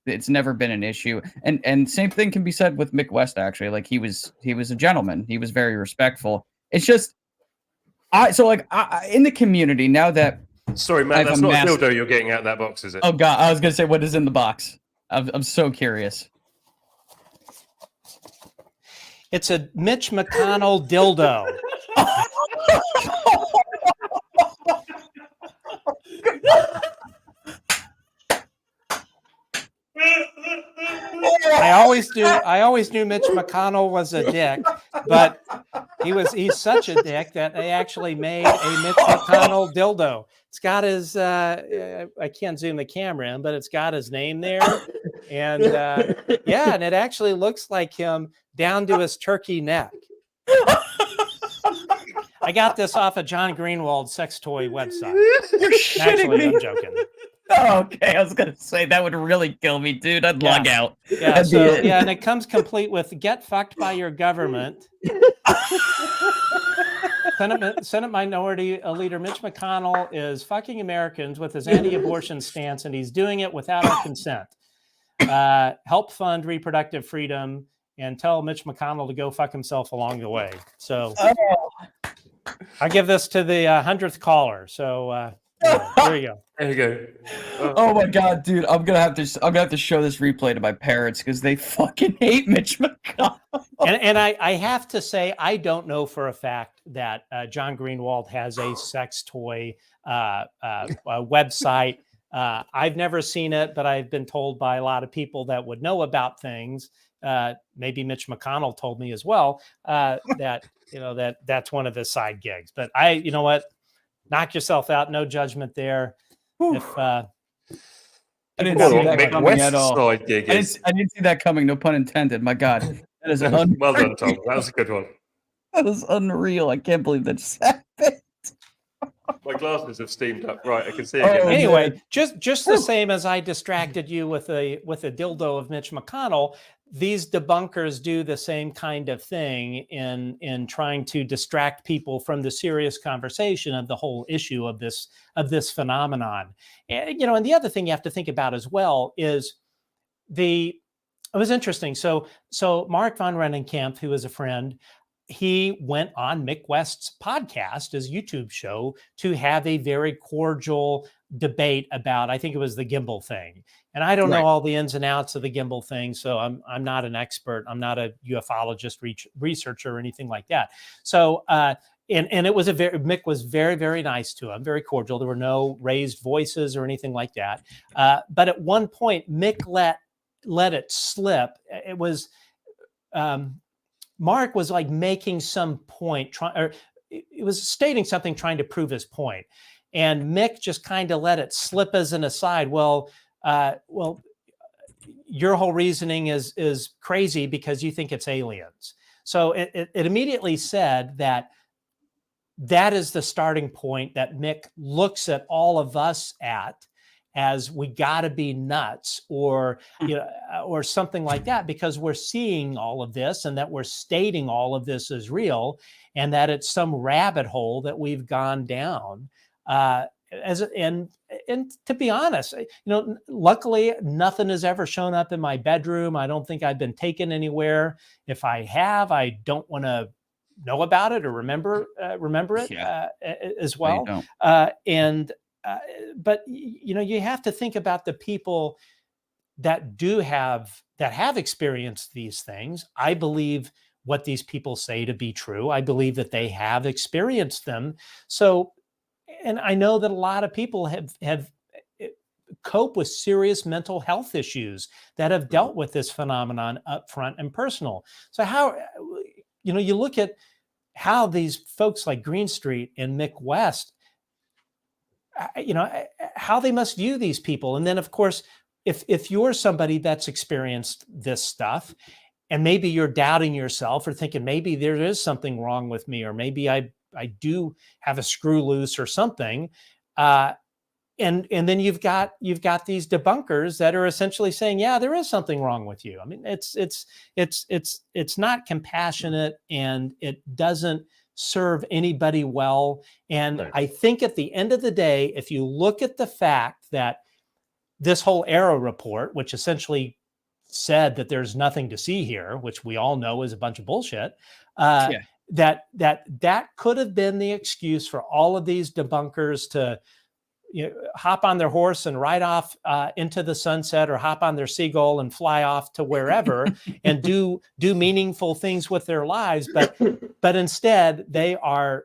it's never been an issue. And same thing can be said with Mick West. Actually, like he was a gentleman. He was very respectful. It's just in the community now that. Sorry, man, that's not a dildo you're getting out of that box, is it? Oh God, I was gonna say, what is in the box? I'm so curious. It's a Mitch McConnell dildo. I always knew Mitch McConnell was a dick, but he's such a dick that they actually made a Mitch McConnell dildo. It's got his I can't zoom the camera in, but it's got his name there, and and it actually looks like him down to his turkey neck. I got this off of John Greenwald's sex toy website. You're shitting me. I'm joking. Oh, okay, I was gonna say that would really kill me, dude. I'd log out. Yeah, and it comes complete with "Get fucked by your government." Senate Minority Leader Mitch McConnell is fucking Americans with his anti-abortion stance, and he's doing it without our consent. Help fund reproductive freedom, and tell Mitch McConnell to go fuck himself along the way. So I give this to the 100th caller. So there you go. There you go. Oh my God, dude! I'm gonna have to show this replay to my parents because they fucking hate Mitch McConnell. And I have to say, I don't know for a fact that John Greenwald has a sex toy website. I've never seen it, but I've been told by a lot of people that would know about things. Maybe Mitch McConnell told me as well that's one of his side gigs. But you know what? Knock yourself out. No judgment there. If I didn't see that coming at all. I gig didn't see that coming. No pun intended. My God, that is well done, Tom. That was a good one. That was unreal. I can't believe that just happened. My glasses have steamed up. Right, I can see again. Anyway, just the same as I distracted you with a dildo of Mitch McConnell, these debunkers do the same kind of thing in trying to distract people from the serious conversation of the whole issue of this phenomenon. And the other thing you have to think about as well is it was interesting. So Mark von Rennenkamp, who is a friend, he went on Mick West's podcast, his YouTube show, to have a very cordial debate about, I think it was the gimbal thing. And I don't know all the ins and outs of the gimbal thing, so I'm not an expert. I'm not a ufologist, researcher, or anything like that. So and it was Mick was very, very nice to him, very cordial. There were no raised voices or anything like that. But at one point, Mick let it slip. It was Mark was like making some point, it was stating something, trying to prove his point. And Mick just kind of let it slip as an aside. Well, your whole reasoning is crazy because you think it's aliens. So it immediately said that is the starting point that Mick looks at all of us at, as we got to be nuts, or or something like that, because we're seeing all of this and that we're stating all of this is real, and that it's some rabbit hole that we've gone down. And to be honest, luckily nothing has ever shown up in my bedroom. I don't think I've been taken anywhere. If I have, I don't want to know about it or remember it as well. But you have to think about the people that have experienced these things. I believe what these people say to be true. I believe that they have experienced them. So, and I know that a lot of people have cope with serious mental health issues that have dealt with this phenomenon up front and personal. So how, you look at how these folks like Greenstreet and Mick West, how they must view these people. And then, of course, if you're somebody that's experienced this stuff, and maybe you're doubting yourself or thinking maybe there is something wrong with me, or maybe I do have a screw loose or something, and then you've got these debunkers that are essentially saying, yeah, there is something wrong with you. I mean, it's not compassionate, and it doesn't serve anybody well. And No. I think at the end of the day, if you look at the fact that this whole AARO report, which essentially said that there's nothing to see here, which we all know is a bunch of bullshit, that could have been the excuse for all of these debunkers to hop on their horse and ride off into the sunset, or hop on their seagull and fly off to wherever and do meaningful things with their lives. But instead they are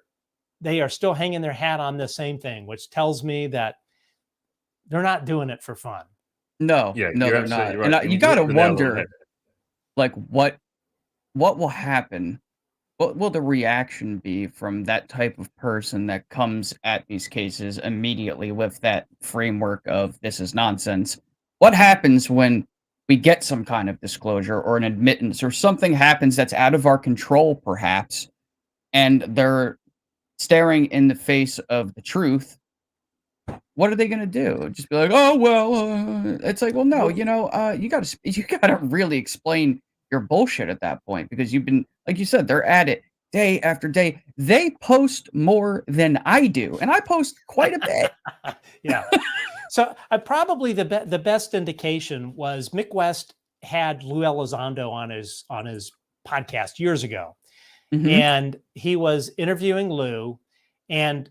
still hanging their hat on the same thing, which tells me that they're not doing it for fun. No, Yeah, no, you're they're not. absolutely right. And You you got to hit the nail on the wonder, head. like, what will happen? What will the reaction be from that type of person that comes at these cases immediately with that framework of this is nonsense? What happens when we get some kind of disclosure or an admittance, or something happens that's out of our control, perhaps, and they're staring in the face of the truth? What are they going to do? Just be like, oh, well, it's like, well, no, you got to really explain your bullshit at that point, because you've been, like you said, they're at it day after day. They post more than I do, and I post quite a bit. Yeah. So probably the best indication was Mick West had Lou Elizondo on his podcast years ago, and he was interviewing Lou, and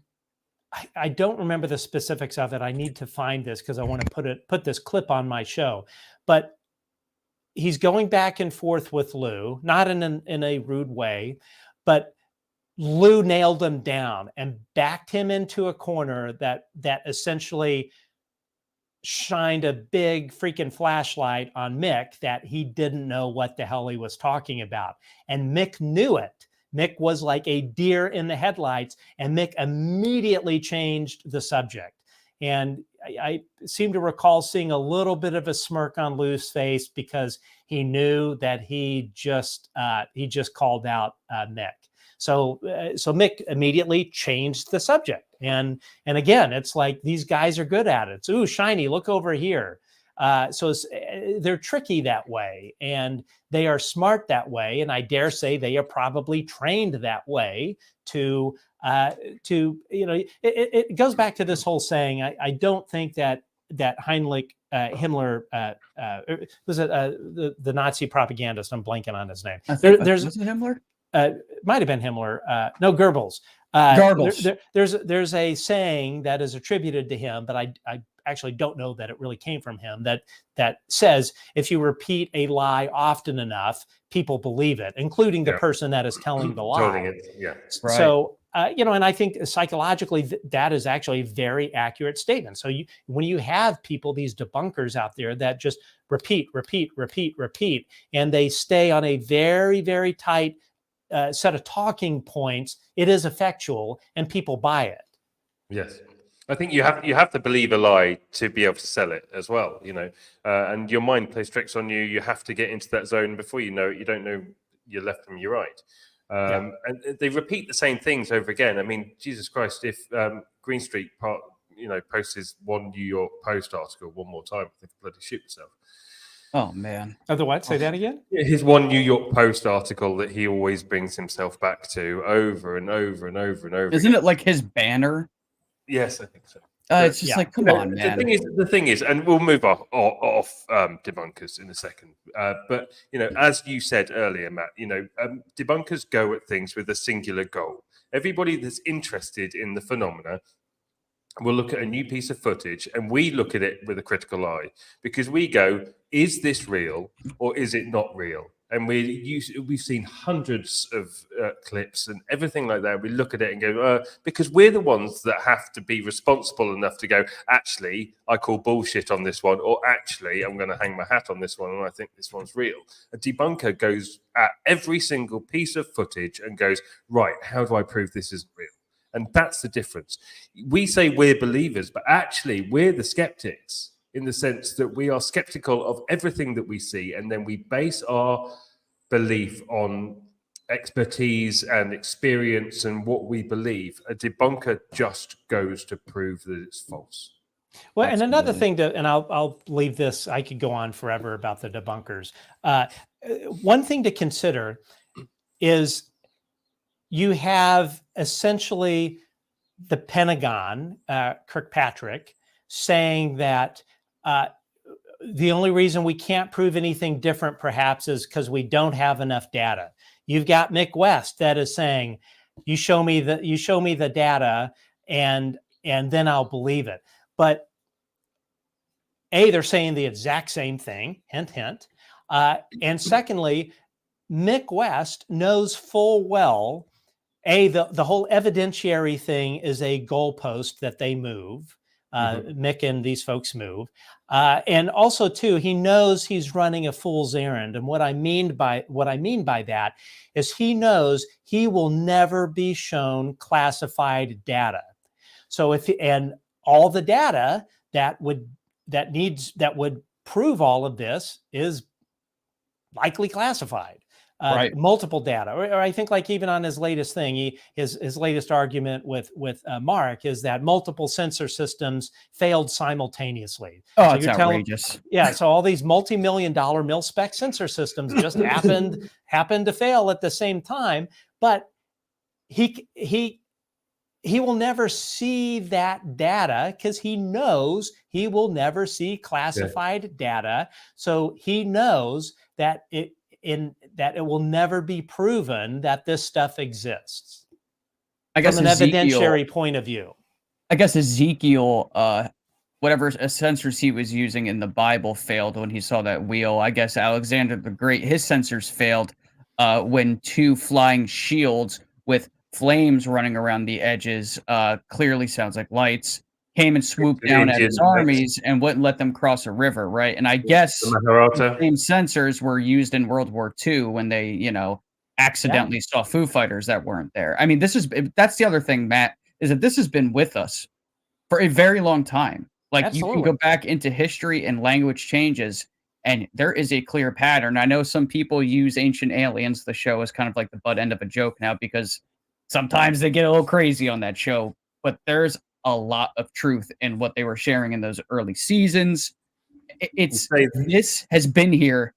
I don't remember the specifics of it. I need to find this because I want to put this clip on my show. But he's going back and forth with Lou, not in a rude way, but Lou nailed him down and backed him into a corner that essentially shined a big freaking flashlight on Mick, that he didn't know what the hell he was talking about. And Mick knew it. Mick was like a deer in the headlights, and Mick immediately changed the subject. And I seem to recall seeing a little bit of a smirk on Lou's face, because he knew that he just called out Mick. So Mick immediately changed the subject. And again, it's like these guys are good at it. It's, ooh, shiny, look over here. So they're tricky that way, and they are smart that way. And I dare say they are probably trained that way to it goes back to this whole saying. I don't think that Heinrich Himmler was the Nazi propagandist. I'm blanking on his name. Was it Himmler? Might have been Himmler. No, Goebbels. There's a saying that is attributed to him, but I actually don't know that it really came from him, that says if you repeat a lie often enough, people believe it, including the person that is telling the lie. Yeah. Right. So, and I think psychologically that is actually a very accurate statement. So when you have people, these debunkers out there that just repeat, and they stay on a very, very tight set of talking points, it is effectual and people buy it. Yes. I think you have to believe a lie to be able to sell it as well, and your mind plays tricks on you. You have to get into that zone. Before you know it, you don't know your left from your right. And they repeat the same things over again. I mean, Jesus Christ, if Green Street posts his one New York Post article one more time, they bloody shoot himself. Oh man. The what? Say that again? His one New York Post article that he always brings himself back to over and over and over and over. Isn't it like his banner? Yes, I think so. It's just like, come on, man. The thing is, and we'll move off debunkers in a second. But as you said earlier, Matt, debunkers go at things with a singular goal. Everybody that's interested in the phenomena will look at a new piece of footage, and we look at it with a critical eye because we go, is this real or is it not real? And we've seen hundreds of clips and everything like that. We look at it and go, because we're the ones that have to be responsible enough to go, actually, I call bullshit on this one, or actually, I'm going to hang my hat on this one, and I think this one's real. A debunker goes at every single piece of footage and goes, right, how do I prove this isn't real? And that's the difference. We say we're believers, but actually, we're the skeptics, in the sense that we are skeptical of everything that we see, and then we base our belief on expertise and experience and what we believe. A debunker just goes to prove that it's false. Well, and another thing and I'll leave this, I could go on forever about the debunkers. One thing to consider is you have essentially the Pentagon, Kirkpatrick, saying that the only reason we can't prove anything different perhaps is because we don't have enough data. You've got Mick West that is saying, you show me the data and then I'll believe it. But they're saying the exact same thing, hint, hint. And secondly, Mick West knows full well, the whole evidentiary thing is a goalpost that they move. Mick and these folks move. And also too, he knows he's running a fool's errand. And what I mean by that is he knows he will never be shown classified data. So and all the data that would prove all of this is likely classified. Right. Multiple data, or I think like even on his latest thing, his latest argument with Mark is that multiple sensor systems failed simultaneously. Oh, so it's outrageous. So all these multi-million-dollar mil-spec sensor systems just happened to fail at the same time. But he will never see that data because he knows he will never see classified data. So he knows that it will never be proven that this stuff exists. I guess from an evidentiary point of view. I guess Ezekiel, whatever a sensors he was using in the Bible failed when he saw that wheel. I guess Alexander the Great, his sensors failed when two flying shields with flames running around the edges, clearly sounds like lights, came and swooped down at his armies and wouldn't let them cross a river, right? And I guess the same sensors were used in World War II when they, accidentally saw Foo Fighters that weren't there. I mean, that's the other thing, Matt, is that this has been with us for a very long time. Like Absolutely. You can go back into history and language changes, and there is a clear pattern. I know some people use Ancient Aliens, the show, as kind of like the butt end of a joke now because sometimes they get a little crazy on that show, but there's a lot of truth in what they were sharing in those early seasons. This has been here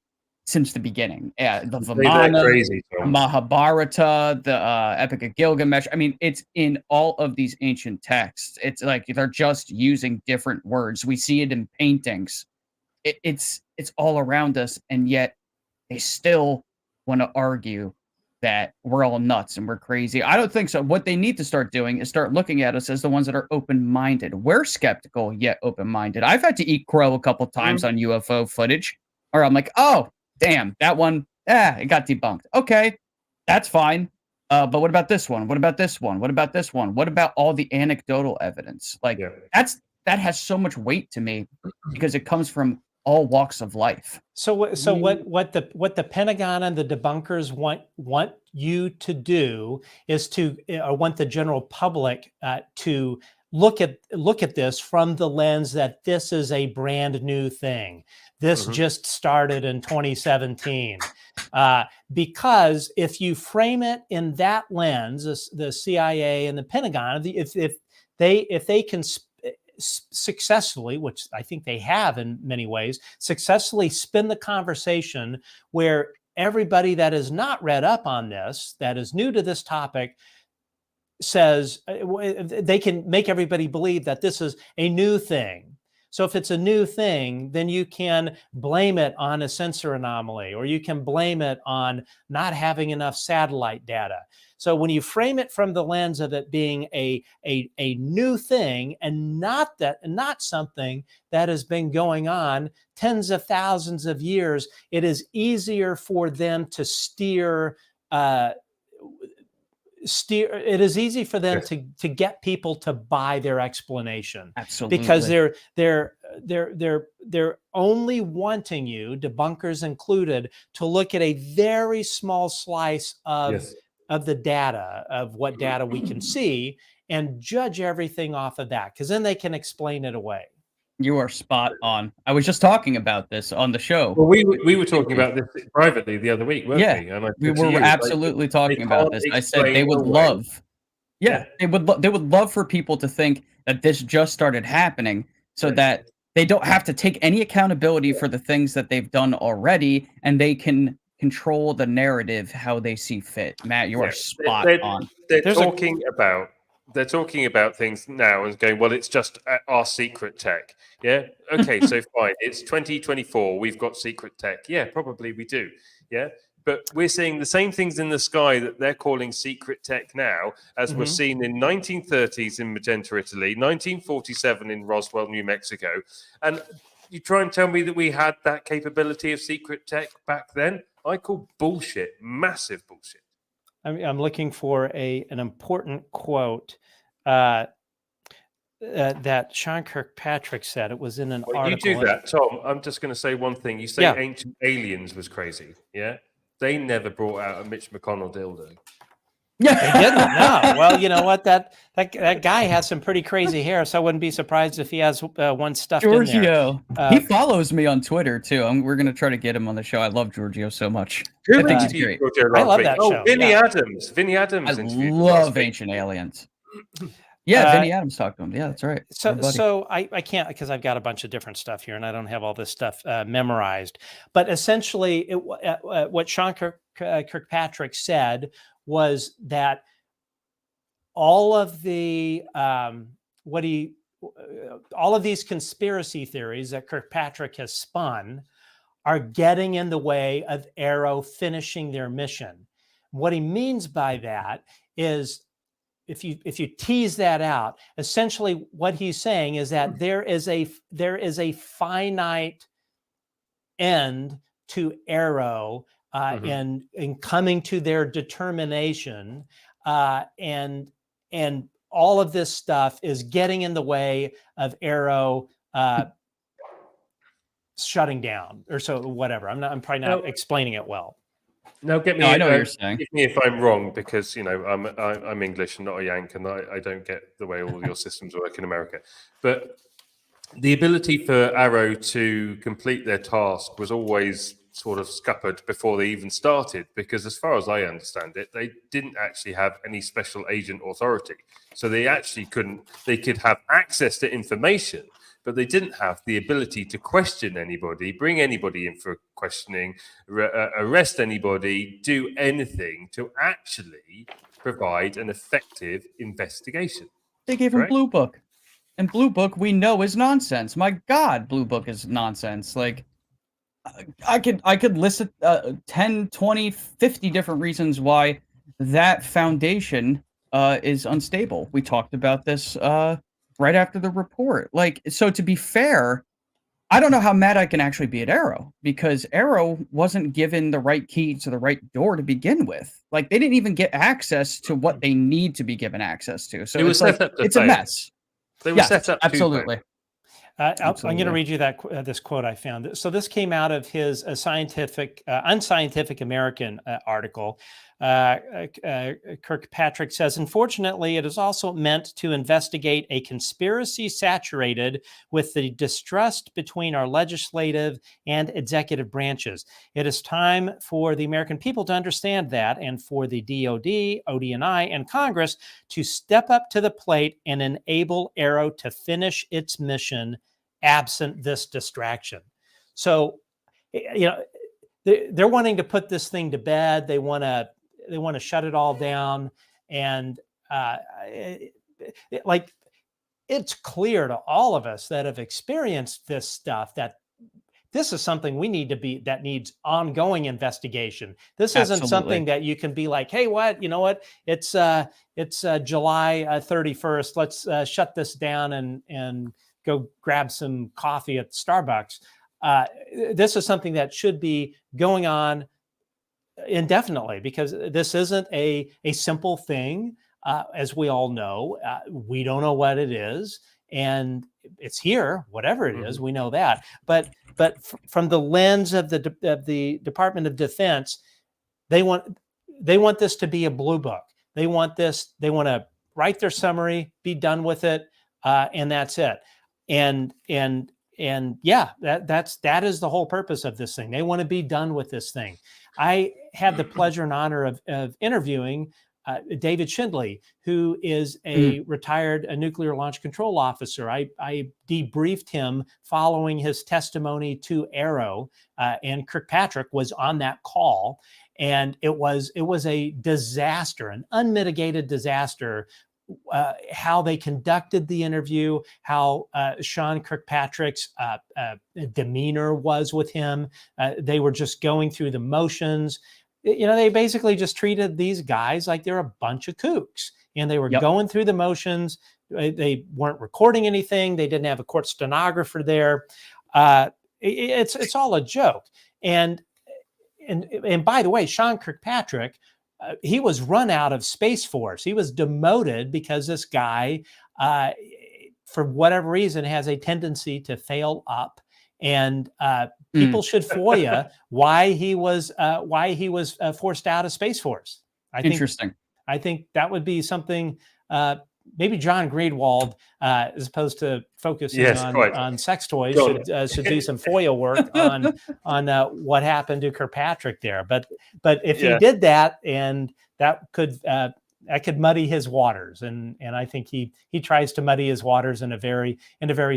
since the beginning. Yeah, the Vimana, Mahabharata, the Epic of Gilgamesh. I mean, it's in all of these ancient texts. It's like they're just using different words. We see it in paintings. It's all around us, and yet they still want to argue that we're all nuts and we're crazy. I don't think so. What they need to start doing is start looking at us as the ones that are open-minded. We're skeptical, yet open-minded. I've had to eat crow a couple times on UFO footage, or I'm like, oh, damn, that one, it got debunked. Okay, that's fine. But what about this one? What about this one? What about this one? What about all the anecdotal evidence? Like, that has so much weight to me because it comes from all walks of life. So what the Pentagon and the debunkers want you to do is to want the general public to look at this from the lens that this is a brand new thing. This just started in 2017. Because if you frame it in that lens, the CIA and the Pentagon, if they can successfully, which I think they have in many ways, successfully spin the conversation where everybody that is not read up on this, that is new to this topic, says they can make everybody believe that this is a new thing. So if it's a new thing, then you can blame it on a sensor anomaly, or you can blame it on not having enough satellite data. So when you frame it from the lens of it being a new thing and not something that has been going on tens of thousands of years, it is easier for them to steer. It is easy for them to get people to buy their explanation. Absolutely. Because they're only wanting you, debunkers included, to look at a very small slice of the data, of what data we can see, and judge everything off of that, because then they can explain it away. You are spot on. I was just talking about this on the show. Well, we were talking about this privately the other week, weren't we? And we were absolutely talking about this. I said they would love, they would love for people to think that this just started happening, so that they don't have to take any accountability for the things that they've done already, and they can control the narrative how they see fit. Matt, you are spot on. They're talking about things now and going, well, it's just our secret tech. Yeah. Okay. So fine. It's 2024. We've got secret tech. Yeah, probably we do. Yeah. But we're seeing the same things in the sky that they're calling secret tech now, as was seen in 1930s in Magenta, Italy, 1947 in Roswell, New Mexico. And you try and tell me that we had that capability of secret tech back then? I call bullshit, massive bullshit. I'm looking for an important quote that Sean Kirkpatrick said. It was in an article. You do that, Tom. I'm just going to say one thing. You say Ancient Aliens was crazy. Yeah, they never brought out a Mitch McConnell dildo. They didn't. No. Well, you know what? That guy has some pretty crazy hair, so I wouldn't be surprised if he has one stuffed in there. He follows me on Twitter too. We're going to try to get him on the show. I love Giorgio so much. I think he's great. I love that show. Vinny Adams. Vinny Adams. I love Ancient Aliens. Yeah, Vinny Adams talked to him. Yeah, that's right. So I can't, because I've got a bunch of different stuff here and I don't have all this stuff memorized. But essentially, what Sean Kirkpatrick said was that all of the all of these conspiracy theories that Kirkpatrick has spun are getting in the way of AARO finishing their mission. What he means by that is, if you tease that out, essentially what he's saying is that there is a finite end to AARO in coming to their determination, and all of this stuff is getting in the way of AARO shutting down, or so whatever. I'm probably not explaining it well. No, get me. No, I know what you're saying. Get me if I'm wrong, because I'm English and not a Yank, and I don't get the way all your systems work in America. But the ability for AARO to complete their task was always sort of scuppered before they even started, because as far as I understand it, they didn't actually have any special agent authority. So they actually they could have access to information, but they didn't have the ability to question anybody, bring anybody in for questioning, arrest anybody, do anything to actually provide an effective investigation. They gave him Blue Book. And Blue Book, we know, is nonsense. My God, Blue Book is nonsense. Like, I could list 10, 20, 50 different reasons why that foundation is unstable. We talked about this right after the report. Like, so to be fair, I don't know how mad I can actually be at AARO, because AARO wasn't given the right key to the right door to begin with. Like, they didn't even get access to what they need to be given access to. So it's a mess. They were set up absolutely. I'm going to read you this quote I found. So this came out of his Unscientific American article. Kirkpatrick says, unfortunately, it is also meant to investigate a conspiracy saturated with the distrust between our legislative and executive branches. It is time for the American people to understand that, and for the DOD, ODNI, and Congress to step up to the plate and enable AARO to finish its mission absent this distraction. So, they're wanting to put this thing to bed. They want to shut it all down. And it's clear to all of us that have experienced this stuff that this is something that needs ongoing investigation. This isn't something that you can be like, hey, you know what? It's July 31st. Let's shut this down and go grab some coffee at Starbucks. This is something that should be going on indefinitely, because this isn't a simple thing. As we all know, we don't know what it is, and it's here, whatever it is, we know that. But from the lens of the Department of Defense, they want this to be a blue book. They want to write their summary, be done with it, and that's it. And yeah, that is the whole purpose of this thing. They want to be done with this thing. I had the pleasure and honor of interviewing David Shindley, who is a retired nuclear launch control officer. I debriefed him following his testimony to AARO, and Kirkpatrick was on that call, and it was a disaster, an unmitigated disaster. How they conducted the interview, how Sean Kirkpatrick's demeanor was with him. They were just going through the motions. They basically just treated these guys like they're a bunch of kooks, and they were going through the motions. They weren't recording anything. They didn't have a court stenographer there. It's all a joke. And by the way, Sean Kirkpatrick, he was run out of Space Force. He was demoted because this guy, for whatever reason, has a tendency to fail up. And people should FOIA why he was forced out of Space Force. Interesting. I think that would be something. Maybe John Greenwald, as opposed to focusing on sex toys, should do some FOIA work on what happened to Kirkpatrick there. But if he did that, and that could muddy his waters, and I think he tries to muddy his waters in a very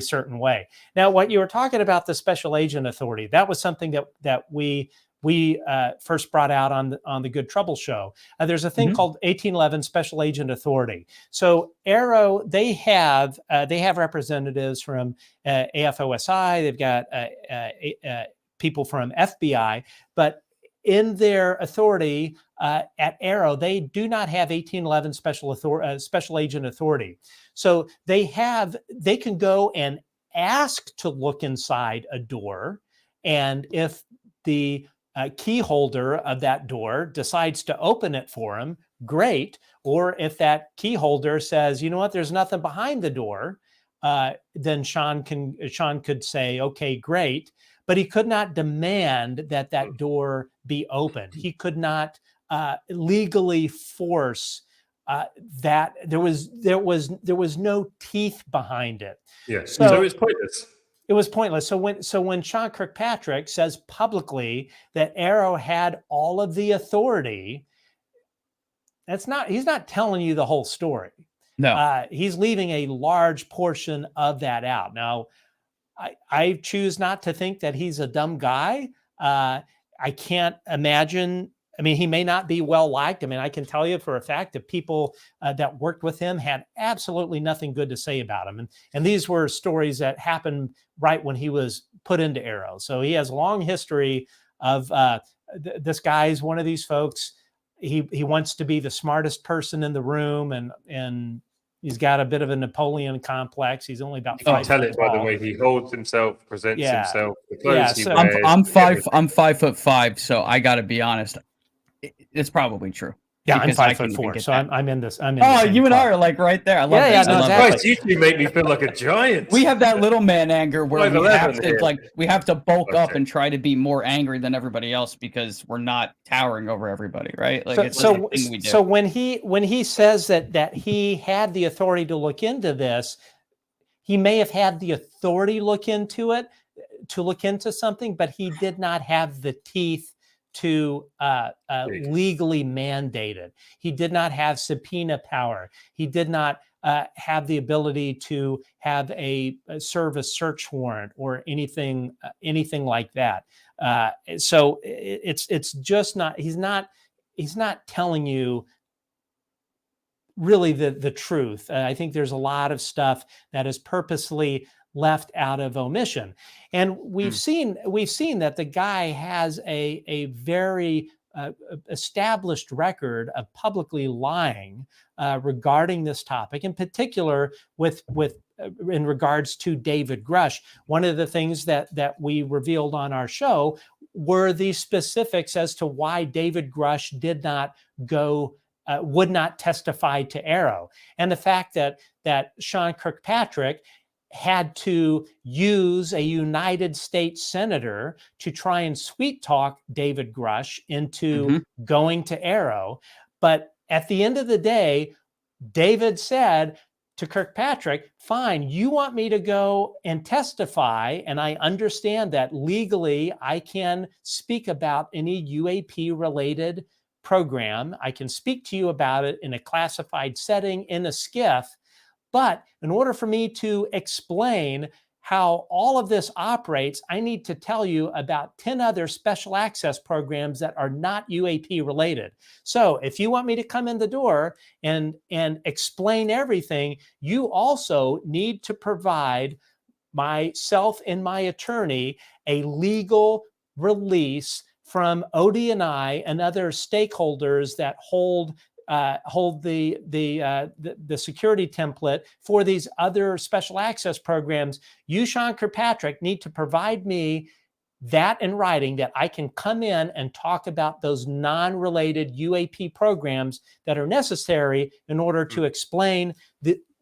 certain way. Now, what you were talking about, the Special Agent Authority, that was something that we first brought out on the Good Trouble show. There's a thing called 1811 Special Agent Authority. So AARO, they have representatives from AFOSI. They've got people from FBI, but in their authority at AARO, they do not have 1811 Special Agent Authority. So they can go and ask to look inside a door, and if the key holder of that door decides to open it for him, great. Or if that key holder says, you know what, there's nothing behind the door, then Sean could say, okay, great. But he could not demand that door be opened. He could not legally force that. There was no teeth behind it. Yes. So it's pointless. It was pointless. So when Sean Kirkpatrick says publicly that AARO had all of the authority, he's not telling you the whole story. No. He's leaving a large portion of that out. Now, I choose not to think that he's a dumb guy. I can't imagine. I mean, he may not be well liked. I mean, I can tell you for a fact that people that worked with him had absolutely nothing good to say about him. And these were stories that happened right when he was put into AARO. So he has a long history of this guy is one of these folks. He wants to be the smartest person in the room, and he's got a bit of a Napoleon complex. He's only about 5 tell feet it by tall. the way he holds himself, presents himself, the clothes Yeah, he so- wears. I'm 5'5", so I got to be honest. It's probably true. Yeah, I'm because I 5'4", couldn't get so that. I'm in this. I'm in. Oh, the same you and I club. are like right there. I love Yeah, that. yeah, I no, love exactly. that. Christ, you two make me feel like a giant. We have that little man anger where we 5'11" have to here. we have to bulk up Okay. and try to be more angry than everybody else because we're not towering over everybody, right? Like it's So, the thing we do. so when he says that he had the authority to look into this, he may have had the authority to look into something, but he did not have the teeth to legally mandate it. He did not have subpoena power. He did not have the ability to have serve a search warrant or anything like that. So it's just not. He's not telling you really the truth. I think there's a lot of stuff that is purposely left out of omission, and we've seen that the guy has a very established record of publicly lying regarding this topic, in particular with in regards to David Grush. One of the things that we revealed on our show were the specifics as to why David Grush did not would not testify to AARO, and the fact that Sean Kirkpatrick had to use a United States senator to try and sweet talk David Grush into going to AARO. But at the end of the day, David said to Kirkpatrick, fine, you want me to go and testify, and I understand that legally I can speak about any UAP related program. I can speak to you about it in a classified setting in a SCIF. But in order for me to explain how all of this operates, I need to tell you about 10 other special access programs that are not UAP related. So if you want me to come in the door and explain everything, you also need to provide myself and my attorney a legal release from ODNI and other stakeholders that hold the security template for these other special access programs. You, Sean Kirkpatrick, need to provide me that in writing, that I can come in and talk about those non-related UAP programs that are necessary in order to explain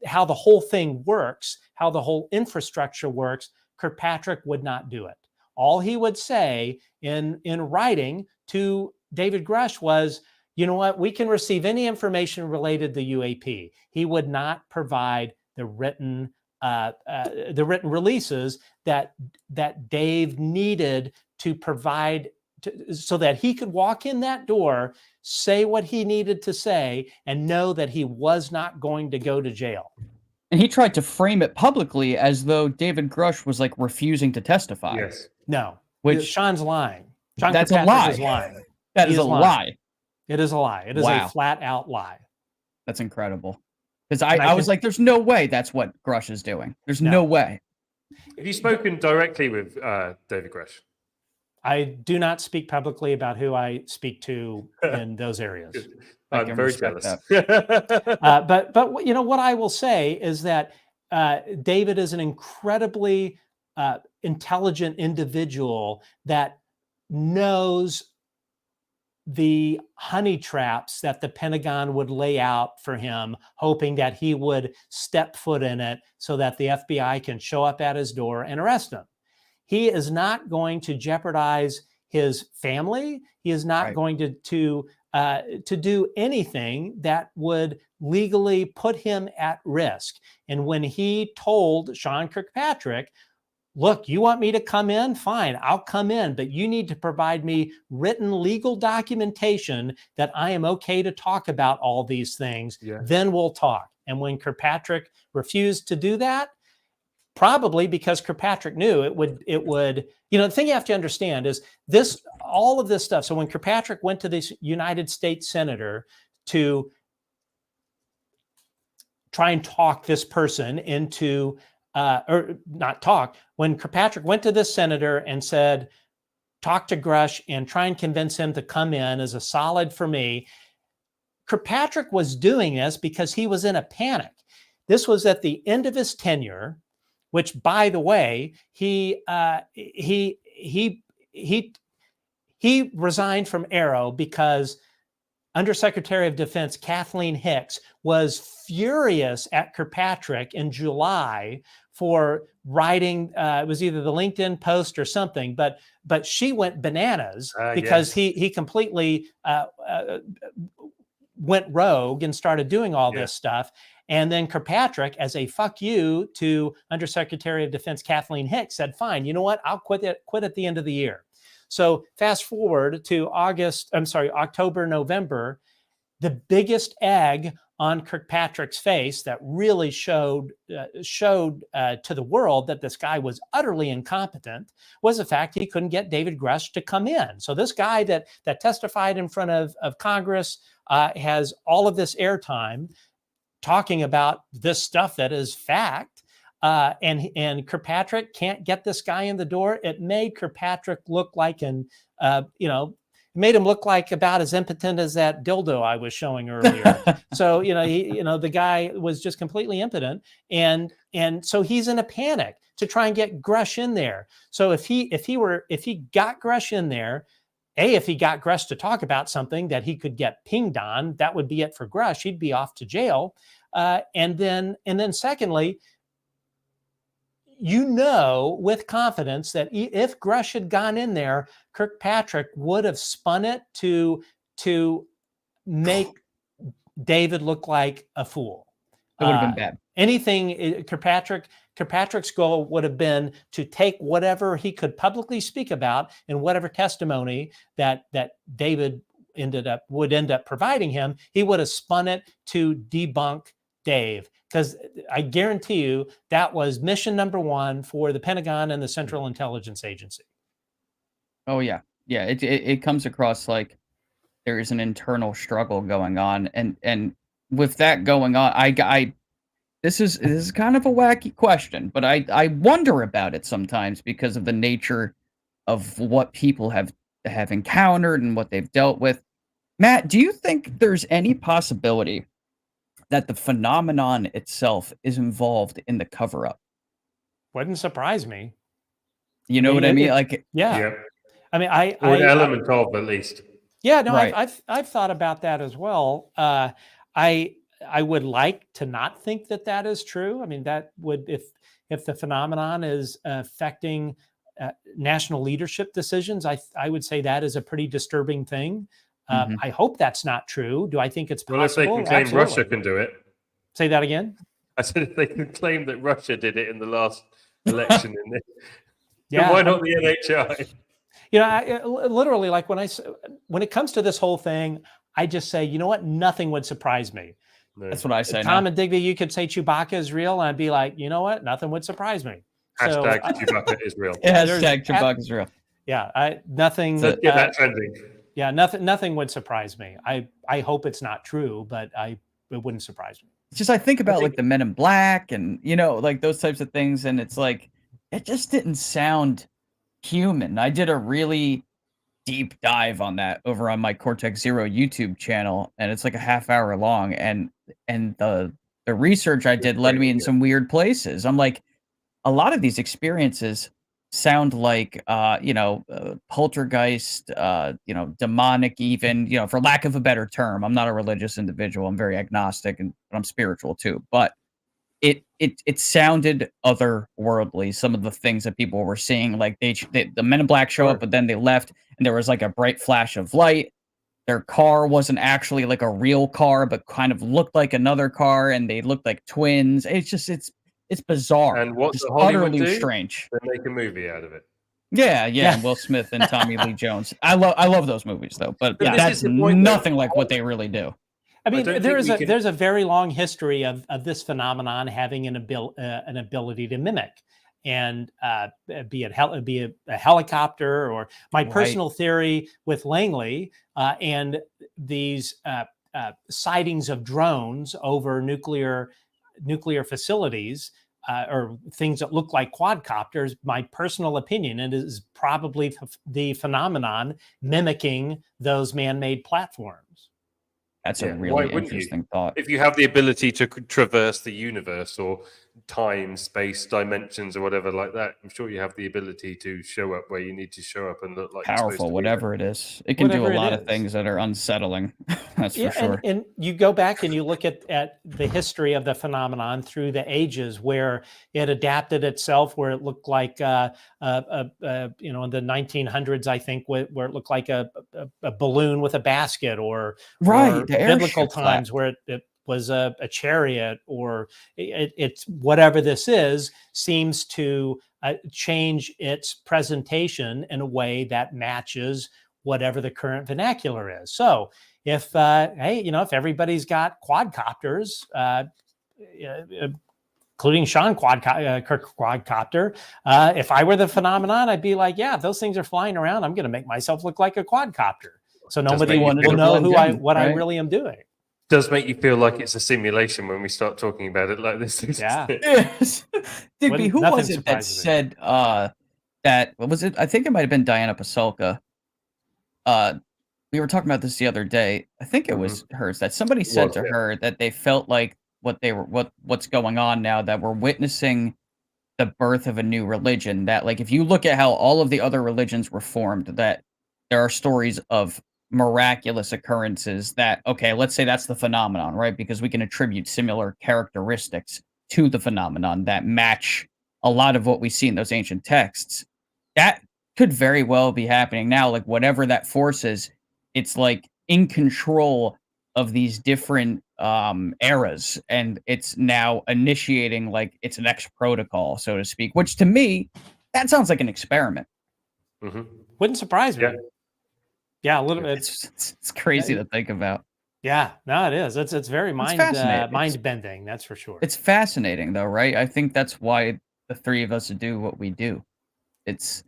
how the whole thing works, how the whole infrastructure works. Kirkpatrick would not do it. All he would say in writing to David Grush was, you know what, we can receive any information related to UAP. He would not provide the written releases that Dave needed to provide so that he could walk in that door, say what he needed to say, and know that he was not going to go to jail. And he tried to frame it publicly as though David Grush was like refusing to testify. Yes. No, which Sean's lying. Sean that's a Kirkpatrick lie. is lying. That is a lie. It is a lie. It is a flat out lie. That's incredible. Because I was like, there's no way that's what Grush is doing. There's no way. Have you spoken directly with David Grush? I do not speak publicly about who I speak to in those areas. I'm very jealous. But you know what I will say is that David is an incredibly intelligent individual that knows the honey traps that the Pentagon would lay out for him, hoping that he would step foot in it so that the FBI can show up at his door and arrest him. He is not going to jeopardize his family. He is not going to do anything that would legally put him at risk. And when he told Sean Kirkpatrick, look, you want me to come in? Fine, I'll come in, but you need to provide me written legal documentation that I am okay to talk about all these things. Then we'll talk. And when Kirkpatrick refused to do that, probably because Kirkpatrick knew it would, you know, the thing you have to understand is all of this stuff. So when Kirkpatrick went to this United States senator to try and talk this person into, or not talk, when Kirkpatrick went to this senator and said, talk to Grush and try and convince him to come in as a solid for me, Kirkpatrick was doing this because he was in a panic. This was at the end of his tenure, which, by the way, he resigned from AARO because Undersecretary of Defense Kathleen Hicks was furious at Kirkpatrick in July for writing, it was either the LinkedIn post or something, but she went bananas because he completely went rogue and started doing all this stuff. And then Kirkpatrick, as a fuck you to Undersecretary of Defense Kathleen Hicks, said, fine, you know what? I'll quit at the end of the year. So fast forward to October, November, the biggest egg on Kirkpatrick's face that really showed to the world that this guy was utterly incompetent was the fact he couldn't get David Grush to come in. So this guy that testified in front of Congress has all of this airtime talking about this stuff that is fact. And Kirkpatrick can't get this guy in the door. It made Kirkpatrick look like made him look like about as impotent as that dildo I was showing earlier. So, the guy was just completely impotent. And so he's in a panic to try and get Grush in there. So if he got Grush in there, if he got Grush to talk about something that he could get pinged on, that would be it for Grush. He'd be off to jail. And then secondly, with confidence that if Grush had gone in there, Kirkpatrick would have spun it to make David look like a fool. It would have been bad. Kirkpatrick's goal would have been to take whatever he could publicly speak about and whatever testimony that David would end up providing him, he would have spun it to debunk Dave. Because I guarantee you that was mission number one for the Pentagon and the Central Intelligence Agency. Oh yeah. Yeah. It comes across like there is an internal struggle going on. And with that going on, this is kind of a wacky question, but I wonder about it sometimes because of the nature of what people have encountered and what they've dealt with. Matt, do you think there's any possibility that the phenomenon itself is involved in the cover-up? Wouldn't surprise me. You know what I mean? Like, yeah. I mean, or an element of, at least. Yeah, no, right. I've thought about that as well. I would like to not think that is true. I mean, that would, if the phenomenon is affecting national leadership decisions, I would say that is a pretty disturbing thing. I hope that's not true. Do I think it's possible? Well, if they can claim Absolutely. Russia can do it. Say that again? I said if they can claim that Russia did it in the last election, Yeah. why not the NHI? Literally, like when it comes to this whole thing, I just say, you know what? Nothing would surprise me. No. That's what I say. Tom and Digby, you could say Chewbacca is real, and I'd be like, you know what? Nothing would surprise me. Hashtag Chewbacca is real. Hashtag Chewbacca is real. Yeah, nothing. So get that trending. Yeah, nothing would surprise me. I hope it's not true, but it wouldn't surprise me. It's just I think about like the Men in Black and like those types of things, and it's like it just didn't sound human. I did a really deep dive on that over on my Cortex Zero YouTube channel, and it's like a half hour long, and the research I did led me in some weird places. I'm like, a lot of these experiences sound like poltergeist, demonic, even, for lack of a better term. I'm not a religious individual. I'm very agnostic, but I'm spiritual too. But it sounded otherworldly. Some of the things that people were seeing, like the Men in Black show up, but then they left, and there was like a bright flash of light. Their car wasn't actually like a real car, but kind of looked like another car, and they looked like twins. It's bizarre. And what's just Hollywood utterly do? strange. They make a movie out of it. Yeah. Will Smith and Tommy Lee Jones. I love those movies though, but that's nothing like what they really do. I mean, there's a very long history of this phenomenon having an ability to mimic, and be it a helicopter, or my personal theory with Langley and these sightings of drones over nuclear facilities, or things that look like quadcopters. My personal opinion, it is probably the phenomenon mimicking those man-made platforms. That's a really interesting thought. If you have the ability to traverse the universe or time, space, dimensions, or whatever like that. I'm sure you have the ability to show up where you need to show up and look like you're supposed Powerful, to be. whatever it is. It can do Whatever a it lot of is. things that are unsettling. That's for sure. And you go back and you look at the history of the phenomenon through the ages, where it adapted itself, where it looked like, in the 1900s, I think, where it looked like a balloon with a basket, or Right, the biblical airship times where it was a chariot, or it's whatever this is, seems to change its presentation in a way that matches whatever the current vernacular is. So if if everybody's got quadcopters, including Sean Kirk quadcopter, if I were the phenomenon, I'd be like, yeah, if those things are flying around, I'm going to make myself look like a quadcopter, so nobody will know what I really am doing. Does make you feel like it's a simulation when we start talking about it like this. Yeah. Yes. Digby, who was it that said that, what was it? I think it might have been Diana Pasulka. We were talking about this the other day. I think it was hers, that somebody said to her that they felt like what's going on now, that we're witnessing the birth of a new religion, that like if you look at how all of the other religions were formed, that there are stories of miraculous occurrences that, okay, let's say that's the phenomenon, right? Because we can attribute similar characteristics to the phenomenon that match a lot of what we see in those ancient texts. That could very well be happening now. Like whatever that force is, it's like in control of these different eras, and it's now initiating like its next protocol, so to speak, which to me, that sounds like an experiment. Wouldn't surprise me. Yeah, a little bit. It's crazy to think about. Yeah, no, it is. It's very mind bending. That's for sure. It's fascinating though, right? I think that's why the three of us do what we do. It's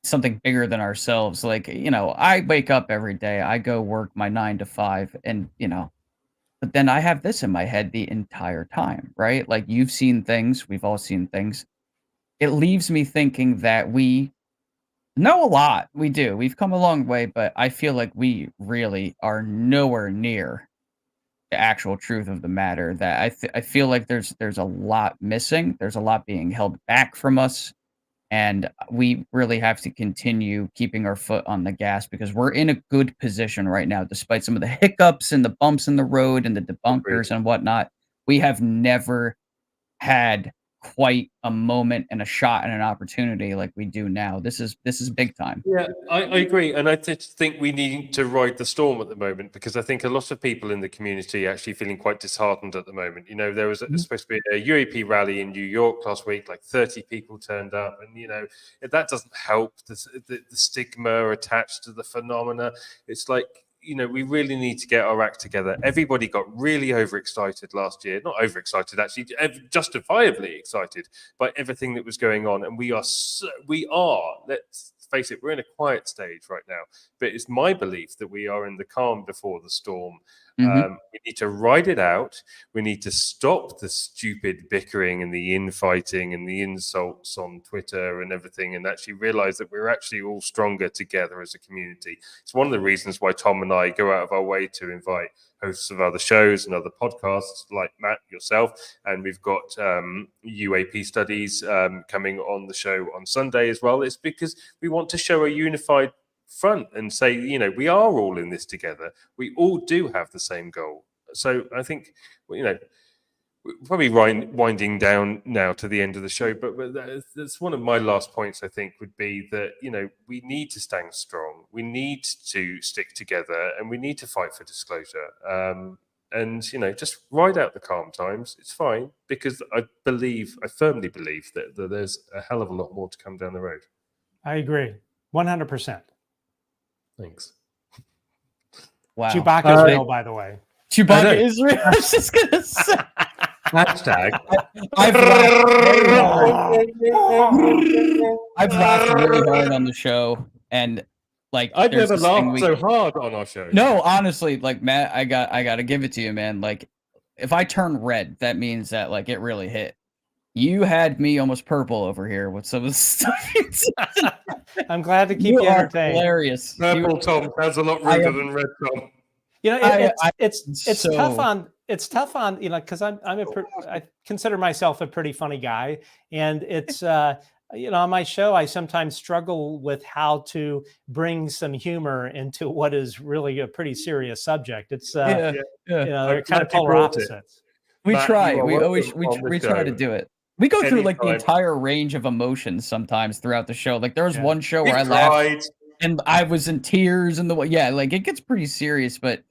something bigger than ourselves. Like, I wake up every day, I go work my 9 to 5, and but then I have this in my head the entire time, right? Like, you've seen things, we've all seen things. It leaves me thinking that we know a lot. We do. We've come a long way, but I feel like we really are nowhere near the actual truth of the matter. That I feel like there's a lot missing. There's a lot being held back from us, and we really have to continue keeping our foot on the gas, because we're in a good position right now, despite some of the hiccups and the bumps in the road and the debunkers and whatnot. We have never had quite a moment and a shot and an opportunity like we do now. This is big time. Yeah, I agree, and I think we need to ride the storm at the moment, because I think a lot of people in the community are actually feeling quite disheartened at the moment. There was supposed to be a UAP rally in New York last week, like 30 people turned up, and that doesn't help the stigma attached to the phenomena. It's like, we really need to get our act together. Everybody got really overexcited last year. Not overexcited, actually, justifiably excited by everything that was going on. And we are, let's face it, we're in a quiet stage right now. But it's my belief that we are in the calm before the storm. We need to ride it out. We need to stop the stupid bickering and the infighting and the insults on Twitter and everything, and actually realize that we're actually all stronger together as a community. It's one of the reasons why Tom and I go out of our way to invite hosts of other shows and other podcasts like Matt, yourself, and we've got UAP studies coming on the show on Sunday as well. It's because we want to show a unified front and say, we are all in this together. We all do have the same goal. So I think, we're probably winding down now to the end of the show, but that's one of my last points, I think, would be that, we need to stand strong. We need to stick together, and we need to fight for disclosure. And, just ride out the calm times. It's fine, because I firmly believe that there's a hell of a lot more to come down the road. I agree. 100%. Thanks. Wow. Chewbacca's real, by the way. Chewbacca is real. I was just going to say. Hashtag. I've laughed really hard on the show, and like I've never laughed so hard on our show. No, honestly, like Matt, I got to give it to you, man. Like, if I turn red, that means that like it really hit. You had me almost purple over here with some of the stuff. I'm glad to keep you entertained. Hilarious. Purple Tom sounds a lot ruder than red Tom. It's so tough it's tough on, because I consider myself a pretty funny guy, and it's on my show I sometimes struggle with how to bring some humor into what is really a pretty serious subject. It's they're kind of polar opposites. We Matt, try. you are We always welcome on we the try show. to do it. We go through like the Anytime. entire range of emotions sometimes throughout the show. Like there was one show We where I laughed cried. and I was in tears, and like it gets pretty serious. But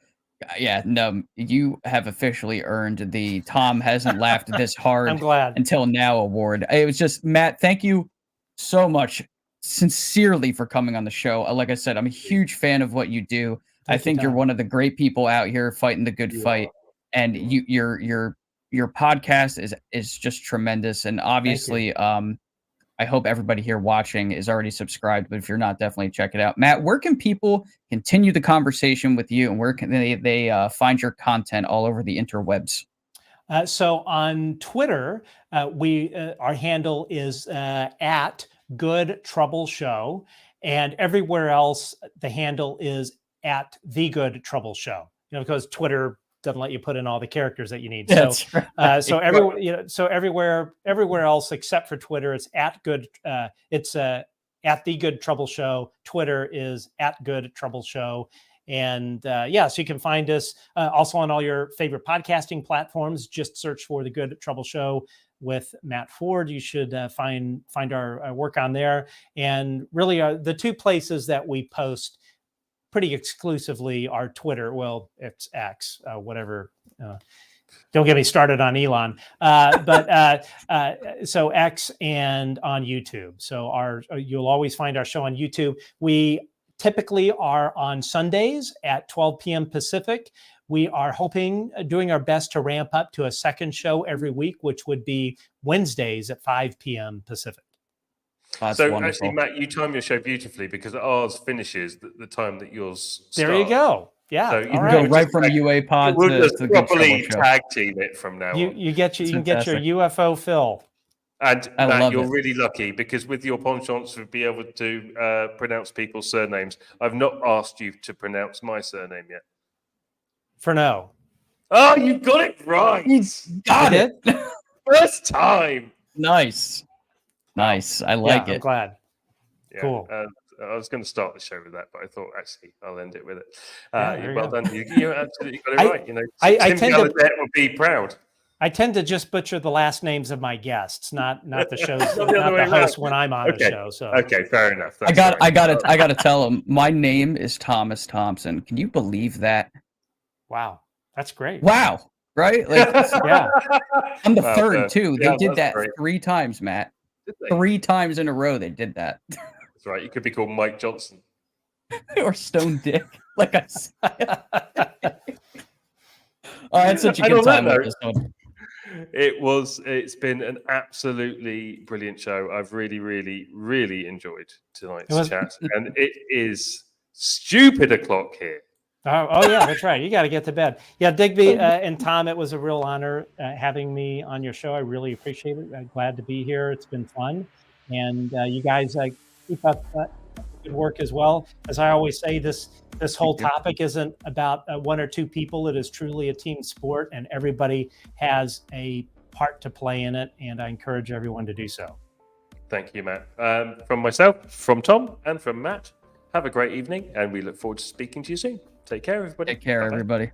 yeah, no, you have officially earned the Tom hasn't laughed this hard I'm glad. until now award. It was just Matt. Thank you so much, sincerely, for coming on the show. Like I said, I'm a huge fan of what you do. I think you're one of the great people out here fighting the good fight, and your podcast is just tremendous. And obviously, I hope everybody here watching is already subscribed, but if you're not, definitely check it out. Matt, where can people continue the conversation with you, and where can they find your content all over the interwebs? So on Twitter, our handle is at Good Trouble Show, and everywhere else the handle is at The Good Trouble Show. Because Twitter doesn't let you put in all the characters that you need. That's right. So everywhere else except for Twitter, it's at Good. It's at The Good Trouble Show. Twitter is at Good Trouble Show. And so you can find us also on all your favorite podcasting platforms. Just search for The Good Trouble Show with Matt Ford. You should find our work on there. And really, the two places that we post pretty exclusively are Twitter. Well, it's X, whatever. Don't get me started on Elon. So X and on YouTube. So you'll always find our show on YouTube. We typically are on Sundays at 12 p.m. Pacific. We are doing our best to ramp up to a second show every week, which would be Wednesdays at 5 p.m. Pacific. That's So wonderful. actually, Matt, you time your show beautifully because ours finishes the time that yours starts. There you go. Yeah, So You can go right from UA Pod We'll to just the Good properly Trouble Show. tag team it from now on. You can get your fantastic. UFO fill. And I Matt, love you're it. really lucky because with your penchant to be able to pronounce people's surnames, I've not asked you to pronounce my surname yet. For no. Oh, you got it right. Got it. First time. Nice. I like I'm it. glad. Yeah, Cool. I was going to start the show with that, but I thought actually I'll end it with it. There you Well go. done. You absolutely got it right. I Tim tend to- Gallaudet would be proud. I tend to just butcher the last names of my guests, not the shows, Not the not other the way host around. when I'm on Okay. a show. So Okay, fair enough. I gotta tell him my name is Thomas Thompson. Can you believe that? wow, that's great. Wow. Right? Like Yeah. I'm the Wow, third too. They yeah, did that's that great. 3 times, Matt. Did they? 3 times in a row they did that. That's right. You could be called Mike Johnson. Or Stone Dick. Like I said. Oh, I had such a And good on that time with note, this one. It's been an absolutely brilliant show. I've really, really, really enjoyed tonight's chat. And it is stupid o'clock here. Oh yeah, that's right. You got to get to bed. Yeah, Digby and Tom, it was a real honor having me on your show. I really appreciate it. I'm glad to be here. It's been fun. And you guys keep up good work as well. As I always say, this whole topic isn't about 1 or 2 people. It is truly a team sport, and everybody has a part to play in it. And I encourage everyone to do so. Thank you, Matt. From myself, from Tom, and from Matt, have a great evening, and we look forward to speaking to you soon. Take care, everybody. Take care, Bye-bye. everybody.